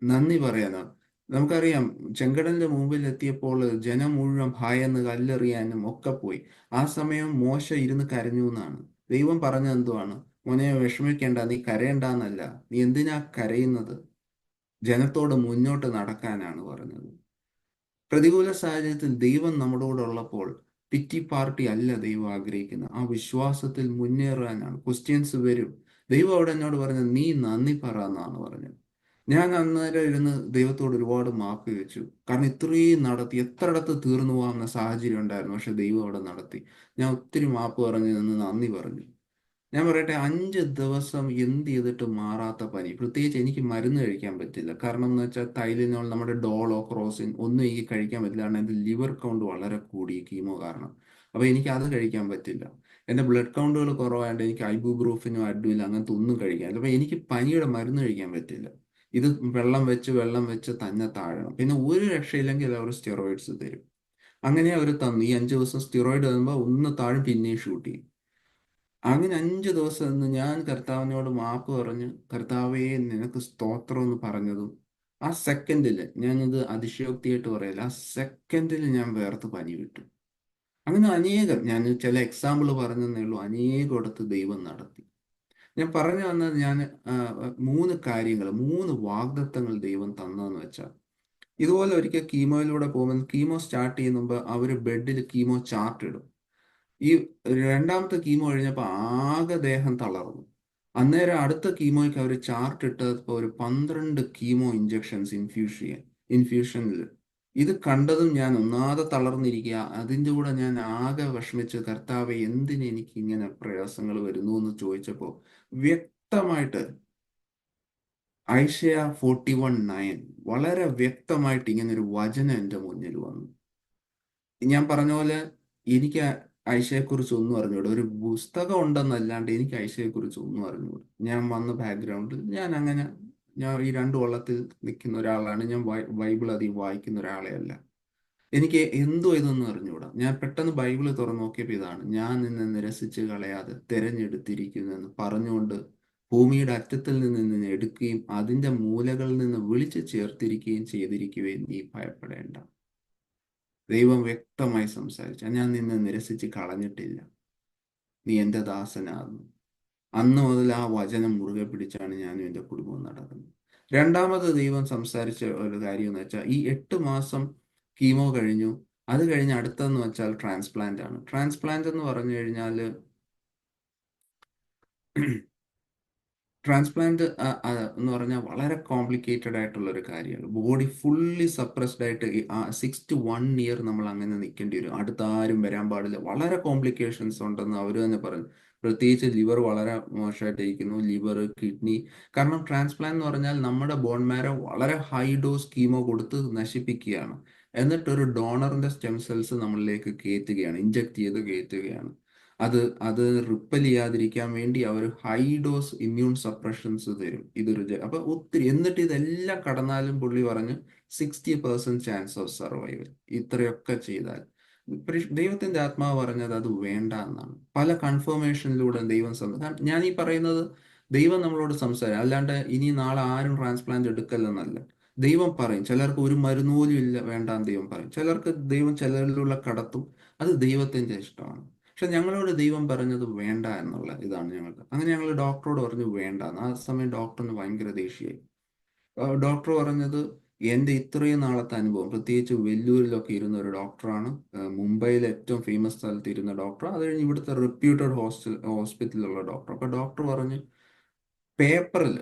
നന്ദി പറയാനോ. നമുക്കറിയാം, ചെങ്കടലിന്റെ മുമ്പിൽ എത്തിയപ്പോൾ ജനം മുഴുവൻ ഭയന്ന് കല്ലെറിയാനും ഒക്കെ പോയി. ആ സമയം മോശ ഇരുന്ന് കരഞ്ഞു എന്നാണ്. ദൈവം പറഞ്ഞത് എന്തുവാണ്? മോനെ വിഷമിക്കേണ്ട, നീ കരയണ്ടെന്നല്ല, നീ എന്തിനാ കരയുന്നത്? ജനത്തോട് മുന്നോട്ട് നടക്കാനാണ് പറഞ്ഞത്. പ്രതികൂല സാഹചര്യത്തിൽ ദൈവം നമ്മളോടുള്ളപ്പോൾ പിറ്റി പാർട്ടി അല്ല ദൈവം ആഗ്രഹിക്കുന്നത്. ആ വിശ്വാസത്തിൽ മുന്നേറാനാണ്. ക്വസ്റ്റ്യൻസ് വരും. ദൈവം അവിടെ എന്നോട് പറഞ്ഞത് നീ നന്ദി പറ എന്നാണ് പറഞ്ഞത്. ഞാൻ അന്നേരം ഇരുന്ന് ദൈവത്തോട് ഒരുപാട് മാപ്പ് ചോദിച്ചു. കാരണം ഇത്രയും നടത്തി എത്രയിടത്ത് തീർന്നു പോകാവുന്ന സാഹചര്യം ഉണ്ടായിരുന്നു, പക്ഷെ ദൈവം അവിടെ നടത്തി. ഞാൻ ഒത്തിരി മാപ്പ് പറഞ്ഞു നിന്ന് നന്ദി പറഞ്ഞു. ഞാൻ പറയട്ടെ, 5 ദിവസം എന്ത് ചെയ്തിട്ട് മാറാത്ത പനി. പ്രത്യേകിച്ച് എനിക്ക് മരുന്ന് കഴിക്കാൻ പറ്റില്ല. കാരണം എന്ന് വെച്ചാൽ തൈലിനോൾ, നമ്മുടെ ഡോളോ ക്രോസിൻ ഒന്നും എനിക്ക് കഴിക്കാൻ പറ്റില്ല. കാരണം എൻ്റെ ലിവർ കൗണ്ട് വളരെ കൂടി കീമോ കാരണം. അപ്പോൾ എനിക്ക് അത് കഴിക്കാൻ പറ്റില്ല. എൻ്റെ ബ്ലഡ് കൗണ്ടുകൾ കുറവായതുകൊണ്ട് എനിക്ക് ഐബുപ്രൂഫിനോ അഡ്വിലോ അങ്ങനത്തെ ഒന്നും കഴിക്കാൻ പറ്റില്ല. അപ്പോൾ എനിക്ക് പനിയുടെ മരുന്ന് കഴിക്കാൻ പറ്റില്ല. ഇത് വെള്ളം വെച്ച് തന്നെ താഴണം. പിന്നെ ഒരു രക്ഷയില്ലെങ്കിൽ അവർ സ്റ്റിറോയിഡ്സ് തരും. അങ്ങനെ അവർ തന്നു. ഈ 5 ദിവസം സ്റ്റിറോയിഡ് തരുമ്പോൾ ഒന്ന് താഴും, പിന്നെയും ഷൂട്ട് ചെയ്യും. അങ്ങനെ 5 ദിവസം നിന്ന് ഞാൻ കർത്താവിനോട് മാപ്പ് പറഞ്ഞ്, കർത്താവേ നിനക്ക് സ്തോത്രം എന്ന് പറഞ്ഞതും ആ സെക്കൻഡിൽ, ഞാനിത് അതിശയോക്തിയായിട്ട് പറയില്ല, ആ സെക്കൻഡിൽ ഞാൻ വേർത്ത് പനി വിട്ടു. അങ്ങനെ അനേകം, ഞാൻ ചില എക്സാമ്പിൾ പറഞ്ഞതേ ഉള്ളൂ, അനേകമിടത്ത് ദൈവം നടത്തി. ഞാൻ പറഞ്ഞു വന്നത്, ഞാൻ 3 കാര്യങ്ങൾ, 3 വാഗ്ദത്തങ്ങൾ ദൈവം തന്നതെന്ന് വെച്ചാൽ, ഇതുപോലെ ഒരിക്കൽ കീമോയിലൂടെ പോകുമ്പോൾ, കീമോ സ്റ്റാർട്ട് ചെയ്യുന്ന മുമ്പ് അവർ ബെഡിൽ കീമോ ചാർട്ട് ഇടും. ഈ രണ്ടാമത്തെ കീമോ കഴിഞ്ഞപ്പോൾ ആകെ ദേഹം തളർന്നു. അന്നേരം അടുത്ത കീമോയ്ക്ക് അവർ ചാർട്ട് ഇട്ടപ്പോൾ ഒരു 12 കീമോ ഇഞ്ചക്ഷൻസ് ഇൻഫ്യൂഷനിൽ. ഇത് കണ്ടതും ഞാൻ ഒന്നാതെ തളർന്നിരിക്കുക. അതിൻ്റെ കൂടെ ഞാൻ ആകെ വിഷമിച്ച്, കർത്താവെ എന്തിന് എനിക്ക് ഇങ്ങനെ പ്രയാസങ്ങൾ വരുന്നു എന്ന് ചോദിച്ചപ്പോൾ വ്യക്തമായിട്ട് ഐശയ 41:9 വളരെ വ്യക്തമായിട്ട് ഇങ്ങനെ ഒരു വചനം എൻ്റെ മുന്നിൽ വന്നു. ഞാൻ പറഞ്ഞ പോലെ എനിക്ക് ഐഷയെക്കുറിച്ച് ഒന്നും അറിഞ്ഞൂടാ. ഒരു പുസ്തകം ഉണ്ടെന്നല്ലാണ്ട് എനിക്ക് ഐഷയെക്കുറിച്ച് ഒന്നും അറിഞ്ഞൂടാ. ഞാൻ വന്ന ബാക്ക്ഗ്രൗണ്ടിൽ ഞാൻ ഈ 2 വള്ളത്തിൽ നിൽക്കുന്ന ഒരാളാണ്. ഞാൻ ബൈബിൾ അധികം വായിക്കുന്ന ഒരാളെ അല്ല. എനിക്ക് എന്തോ ഇതൊന്നും അറിഞ്ഞൂടാ. ഞാൻ പെട്ടെന്ന് ബൈബിൾ തുറന്ന് നോക്കിയപ്പോൾ ഇതാണ്: ഞാൻ നിന്നെ നിരസിച്ച് കളയാതെ തിരഞ്ഞെടുത്തിരിക്കുന്നു എന്ന് പറഞ്ഞുകൊണ്ട് ഭൂമിയുടെ അറ്റത്തിൽ നിന്ന് നിന്നെ എടുക്കുകയും അതിൻ്റെ മൂലകളിൽ നിന്ന് വിളിച്ചു ചേർത്തിരിക്കുകയും ചെയ്തിരിക്കുകയും നീ ഭയപ്പെടേണ്ട. ദൈവം വ്യക്തമായി സംസാരിച്ച, ഞാൻ നിന്നെ നിരസിച്ച് കളഞ്ഞിട്ടില്ല, നീ എൻ്റെ ദാസനാകുന്നു. അന്ന് മുതൽ ആ വചനം മുറുകെ പിടിച്ചാണ് ഞാനും എൻ്റെ കുടുംബവും നടക്കുന്നത്. രണ്ടാമത് ദൈവം സംസാരിച്ച ഒരു കാര്യം എന്ന് വെച്ചാൽ, ഈ 8 മാസം കീമോ കഴിഞ്ഞു. അത് കഴിഞ്ഞ് അടുത്തെന്ന് വെച്ചാൽ ട്രാൻസ്പ്ലാന്റ് ആണ്. ട്രാൻസ്പ്ലാന്റ് എന്ന് പറഞ്ഞു കഴിഞ്ഞാൽ, ട്രാൻസ്പ്ലാന്റ് എന്ന് പറഞ്ഞാൽ വളരെ കോംപ്ലിക്കേറ്റഡ് ആയിട്ടുള്ള ഒരു കാര്യമാണ്. ബോഡി ഫുള്ളി സപ്രസ്ഡ് ആയിട്ട് 6 to 1 year നമ്മൾ അങ്ങനെ നിൽക്കേണ്ടി വരും. അടുത്ത ആരും വരാൻ പാടില്ല. വളരെ കോംപ്ലിക്കേഷൻസ് ഉണ്ടെന്ന് അവർ തന്നെ പറഞ്ഞു. പ്രത്യേകിച്ച് ലിവർ വളരെ മോശമായിട്ടിരിക്കുന്നു, ലിവർ, കിഡ്നി. കാരണം ട്രാൻസ്പ്ലാന്റ് എന്ന് പറഞ്ഞാൽ നമ്മുടെ ബോൺ മാരോ വളരെ ഹൈ ഡോസ് കീമോ കൊടുത്ത് നശിപ്പിക്കുകയാണ്. എന്നിട്ട് ഒരു ഡോണറിന്റെ സ്റ്റെം സെൽസ് നമ്മളിലേക്ക് കയറ്റുകയാണ്, ഇഞ്ചക്ട് ചെയ്ത് കയറ്റുകയാണ്. അത് റിപ്പൽ ചെയ്യാതിരിക്കാൻ വേണ്ടി അവർ ഹൈ ഡോസ് ഇമ്മ്യൂൺ സപ്രഷൻസ് തരും. അപ്പൊ ഒത്തിരി, എന്നിട്ട് ഇതെല്ലാം കടന്നാലും പുള്ളി പറഞ്ഞ് 60% ചാൻസ് ഓഫ് സർവൈവൽ. ഇത്രയൊക്കെ ചെയ്താൽ ദൈവത്തിന്റെ ആത്മാവ് പറഞ്ഞത് അത് വേണ്ട എന്നാണ്. പല കൺഫർമേഷനിലൂടെ ദൈവം കാരണം ഞാൻ ഈ പറയുന്നത് ദൈവം നമ്മളോട് സംസാരം, അല്ലാണ്ട് ഇനി നാളെ ആരും ട്രാൻസ്പ്ലാന്റ് എടുക്കല്ലെന്നല്ല. ദൈവം പറയും. ചിലർക്ക് ഒരു മരുന്ന് പോലും ഇല്ല, വേണ്ടാന്ന് ദൈവം പറയും. ചിലർക്ക് ദൈവം ചിലരിലുള്ള കടത്തും. അത് ദൈവത്തിന്റെ ഇഷ്ടമാണ്. പക്ഷെ ഞങ്ങളോട് ദൈവം പറഞ്ഞത് വേണ്ട എന്നുള്ള ഇതാണ് ഞങ്ങൾക്ക്. അങ്ങനെ ഞങ്ങൾ ഡോക്ടറോട് പറഞ്ഞു വേണ്ട. ആ സമയം ഡോക്ടറിന് ഭയങ്കര ദേഷ്യമായി. ഡോക്ടർ പറഞ്ഞത്, എൻ്റെ ഇത്രയും നാളത്തെ അനുഭവം, പ്രത്യേകിച്ച് വെല്ലൂരിലൊക്കെ ഇരുന്ന ഒരു ഡോക്ടറാണ്, മുംബൈയിലെ ഏറ്റവും ഫേമസ് സ്ഥലത്ത് ഇരുന്ന ഡോക്ടർ, അത് കഴിഞ്ഞ് ഇവിടുത്തെ റെപ്യൂട്ടഡ് ഹോസ്പിറ്റലിലുള്ള ഡോക്ടർ. അപ്പൊ ഡോക്ടർ പറഞ്ഞ് പേപ്പറിൽ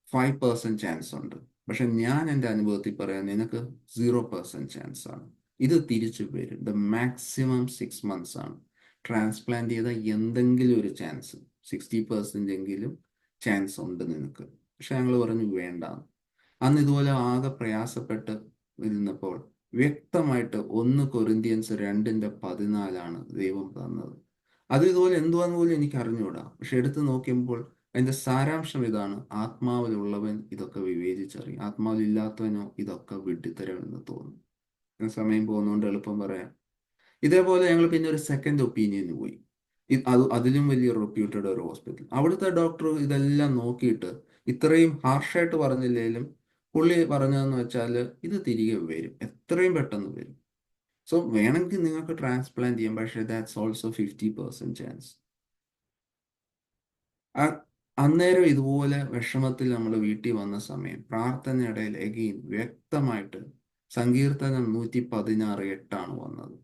5% ചാൻസ് ഉണ്ട്, പക്ഷെ ഞാൻ എൻ്റെ അനുഭവത്തിൽ പറയാം, നിനക്ക് 0% ചാൻസ് ആണ്. ഇത് തിരിച്ചു വരും. ദ മാക്സിമം 6 months ആണ്. ട്രാൻസ്പ്ലാന്റ് ചെയ്ത എന്തെങ്കിലും ഒരു ചാൻസ്, 60% എങ്കിലും ചാൻസ് ഉണ്ട് നിനക്ക്. പക്ഷെ ഞങ്ങൾ പറഞ്ഞു വേണ്ട. അന്ന് ഇതുപോലെ ആകെ പ്രയാസപ്പെട്ട് ഇരുന്നപ്പോൾ വ്യക്തമായിട്ട് 1 കൊരിന്ത്യൻസ് 2:14 ദൈവം തന്നത്. അത് ഇതുപോലെ എന്തുവാന്ന് പോലും എനിക്ക് അറിഞ്ഞുകൂടാ. പക്ഷെ എടുത്തു നോക്കുമ്പോൾ അതിന്റെ സാരാംശം ഇതാണ്: ആത്മാവിലുള്ളവൻ ഇതൊക്കെ വിവേചിച്ചറിയും, ആത്മാവിലില്ലാത്തവനോ ഇതൊക്കെ വിഡ്ഢിത്തരമെന്ന് തോന്നും. സമയം പോകുന്നതുകൊണ്ട് എളുപ്പം പറയാം. ഇതേപോലെ ഞങ്ങൾ പിന്നെ ഒരു സെക്കൻഡ് ഒപ്പീനിയന് പോയി. അതിലും വലിയ റെപ്യൂട്ടഡ് ഒരു ഹോസ്പിറ്റൽ. അവിടുത്തെ ഡോക്ടർ ഇതെല്ലാം നോക്കിയിട്ട് ഇത്രയും ഹാർഷായിട്ട് പറഞ്ഞില്ലെങ്കിലും പുള്ളി പറഞ്ഞതെന്ന് വെച്ചാൽ ഇത് തിരികെ വരും, എത്രയും പെട്ടെന്ന് വരും. സോ വേണമെങ്കിൽ നിങ്ങൾക്ക് ട്രാൻസ്പ്ലാന്റ് ചെയ്യാം, പക്ഷേ ദാറ്റ്സ് ഓൾസോ 50% ചാൻസ്. അന്നേരം ഇതുപോലെ വിഷമത്തിൽ നമ്മൾ വീട്ടിൽ വന്ന സമയം പ്രാർത്ഥനയിടയിൽ എഗെയിൻ വ്യക്തമായിട്ട് സങ്കീർത്തനം 116:8 വന്നത്.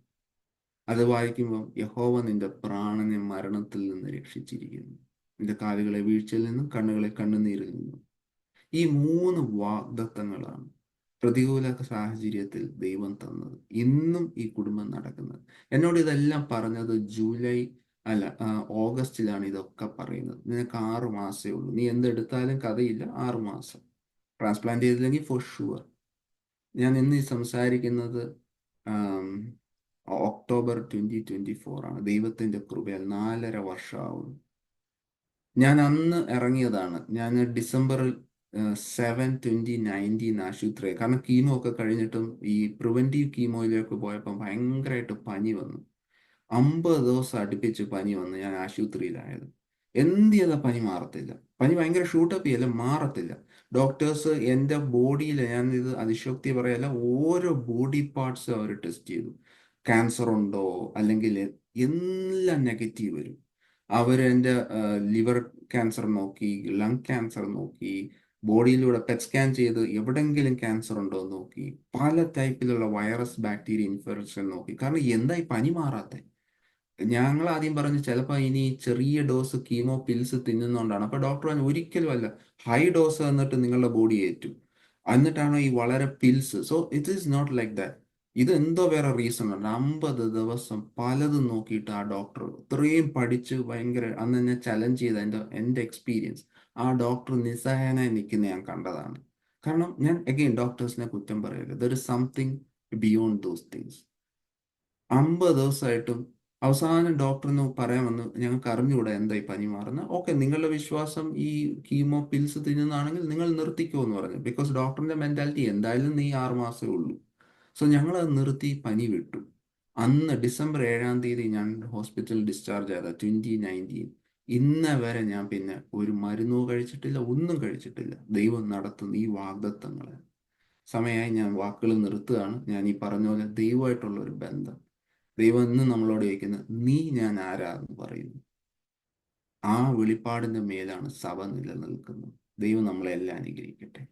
അത് വായിക്കുമ്പോൾ യഹോവ നിന്റെ പ്രാണനെ മരണത്തിൽ നിന്ന് രക്ഷിച്ചിരിക്കുന്നു, നിന്റെ കാലുകളെ വീഴ്ചയിൽ നിന്നും കണ്ണുകളെ കണ്ണുനീരിൽ നിന്നും. ഈ 3 വാഗ്ദത്തങ്ങളാണ് പ്രതികൂല സാഹചര്യത്തിൽ ദൈവം തന്നത്. ഇന്നും ഈ കുടുംബം നടക്കുന്നത്. എന്നോട് ഇതെല്ലാം പറഞ്ഞത് ഓഗസ്റ്റിലാണ് ഇതൊക്കെ പറയുന്നത്. നിനക്ക് 6 മാസമേ ഉള്ളൂ, നീ എന്തെടുത്താലും കഥയില്ല, 6 മാസം. ട്രാൻസ്പ്ലാന്റ് ചെയ്തില്ലെങ്കിൽ ഫോർ ഷുവർ. ഞാൻ ഇന്ന് ഈ സംസാരിക്കുന്നത് ഒക്ടോബർ 2024 ആണ്. ദൈവത്തിന്റെ കൃപയാൽ 4.5 വർഷമാവുന്നു. ഞാൻ അന്ന് ഇറങ്ങിയതാണ്. ഞാൻ ഡിസംബർ 7, 2019 ആശുപത്രി, കാരണം കീമോ ഒക്കെ കഴിഞ്ഞിട്ടും ഈ പ്രിവെന്റീവ് കീമോയിലേക്ക് പോയപ്പോൾ ഭയങ്കരമായിട്ട് പനി വന്നു. 50 ദിവസം അടുപ്പിച്ച് പനി വന്ന് ഞാൻ ആശുപത്രിയിലായത്. എന്ത് ചെയ്താൽ പനി മാറത്തില്ല. പനി ഭയങ്കര ഷൂട്ടപ്പ് ചെയ്യല്ല, മാറത്തില്ല. ഡോക്ടേഴ്സ് എൻ്റെ ബോഡിയിൽ, ഞാൻ ഇത് അതിശോക്തി പറയല്ല, ഓരോ ബോഡി പാർട്സും അവർ ടെസ്റ്റ് ചെയ്തു. ക്യാൻസർ ഉണ്ടോ, അല്ലെങ്കിൽ എല്ലാം നെഗറ്റീവ് വരും. അവർ എൻ്റെ ലിവർ ക്യാൻസർ നോക്കി, ലങ് ക്യാൻസർ നോക്കി, ബോഡിയിലൂടെ പെറ്റ് സ്കാൻ ചെയ്ത് എവിടെങ്കിലും ക്യാൻസർ ഉണ്ടോ എന്ന് നോക്കി, പല ടൈപ്പിലുള്ള വൈറസ് ബാക്ടീരിയ ഇൻഫെക്ഷൻ നോക്കി. കാരണം എന്തായി പനി മാറാത്തെ? ഞങ്ങൾ ആദ്യം പറഞ്ഞു ചിലപ്പോൾ ഇനി ചെറിയ ഡോസ് കീമോ പിൽസ് തിന്നുന്നതുകൊണ്ടാണ്. അപ്പൊ ഡോക്ടർ പറഞ്ഞു ഒരിക്കലും അല്ല, ഹൈ ഡോസ് തന്നിട്ട് നിങ്ങളുടെ ബോഡി ഏറ്റും, എന്നിട്ടാണ് ഈ വളരെ pills. So it is not like that. ഇത് എന്തോ വേറെ റീസൺ ഉണ്ട്. 50 ദിവസം പലതും നോക്കിയിട്ട് ആ ഡോക്ടർ ഇത്രയും പഠിച്ച് ഭയങ്കര അന്ന് എന്നെ ചലഞ്ച് ചെയ്ത എൻ്റെ എക്സ്പീരിയൻസ്, ആ ഡോക്ടർ നിസ്സഹായനായി നിൽക്കുന്ന ഞാൻ കണ്ടതാണ്. കാരണം ഞാൻ അഗെയിൻ ഡോക്ടേഴ്സിനെ കുറ്റം പറയരുത്, there is something beyond those things. 50 ദിവസമായിട്ടും അവസാനം ഡോക്ടറിന് പറയാൻ വന്നു, ഞങ്ങൾക്ക് അറിഞ്ഞുകൂടാ എന്തായി പനി മാറുന്ന. ഓക്കെ, നിങ്ങളുടെ വിശ്വാസം ഈ കീമോ പിൽസ് തിന്നുന്നതാണെങ്കിൽ നിങ്ങൾ നിർത്തിക്കോ എന്ന് പറഞ്ഞു. ബിക്കോസ് ഡോക്ടറിന്റെ മെന്റാലിറ്റി എന്തായാലും നീ 6 മാസമേ ഉള്ളൂ. സോ ഞങ്ങൾ അത് നിർത്തി, പനി വിട്ടു. അന്ന് ഡിസംബർ 7 ഞാൻ ഹോസ്പിറ്റലിൽ ഡിസ്ചാർജ് ചെയ്ത 2019. ഇന്ന വരെ ഞാൻ പിന്നെ ഒരു മരുന്നോ കഴിച്ചിട്ടില്ല, ഒന്നും കഴിച്ചിട്ടില്ല. ദൈവം നടത്തുന്ന ഈ വാഗ്ദത്തങ്ങളെ. സമയമായി ഞാൻ വാക്കുകൾ നിർത്തുകയാണ്. ഞാൻ ഈ പറഞ്ഞ പോലെ ദൈവമായിട്ടുള്ള ഒരു ബന്ധം, ദൈവം ഇന്ന് നമ്മളോട് ചോദിക്കുന്നത് നീ ഞാൻ ആരാന്ന് പറയുന്നു. ആ വെളിപ്പാടിന്റെ മേലാണ് സഭ നിലനിൽക്കുന്നത്. ദൈവം നമ്മളെ എല്ലാം അനുഗ്രഹിക്കട്ടെ.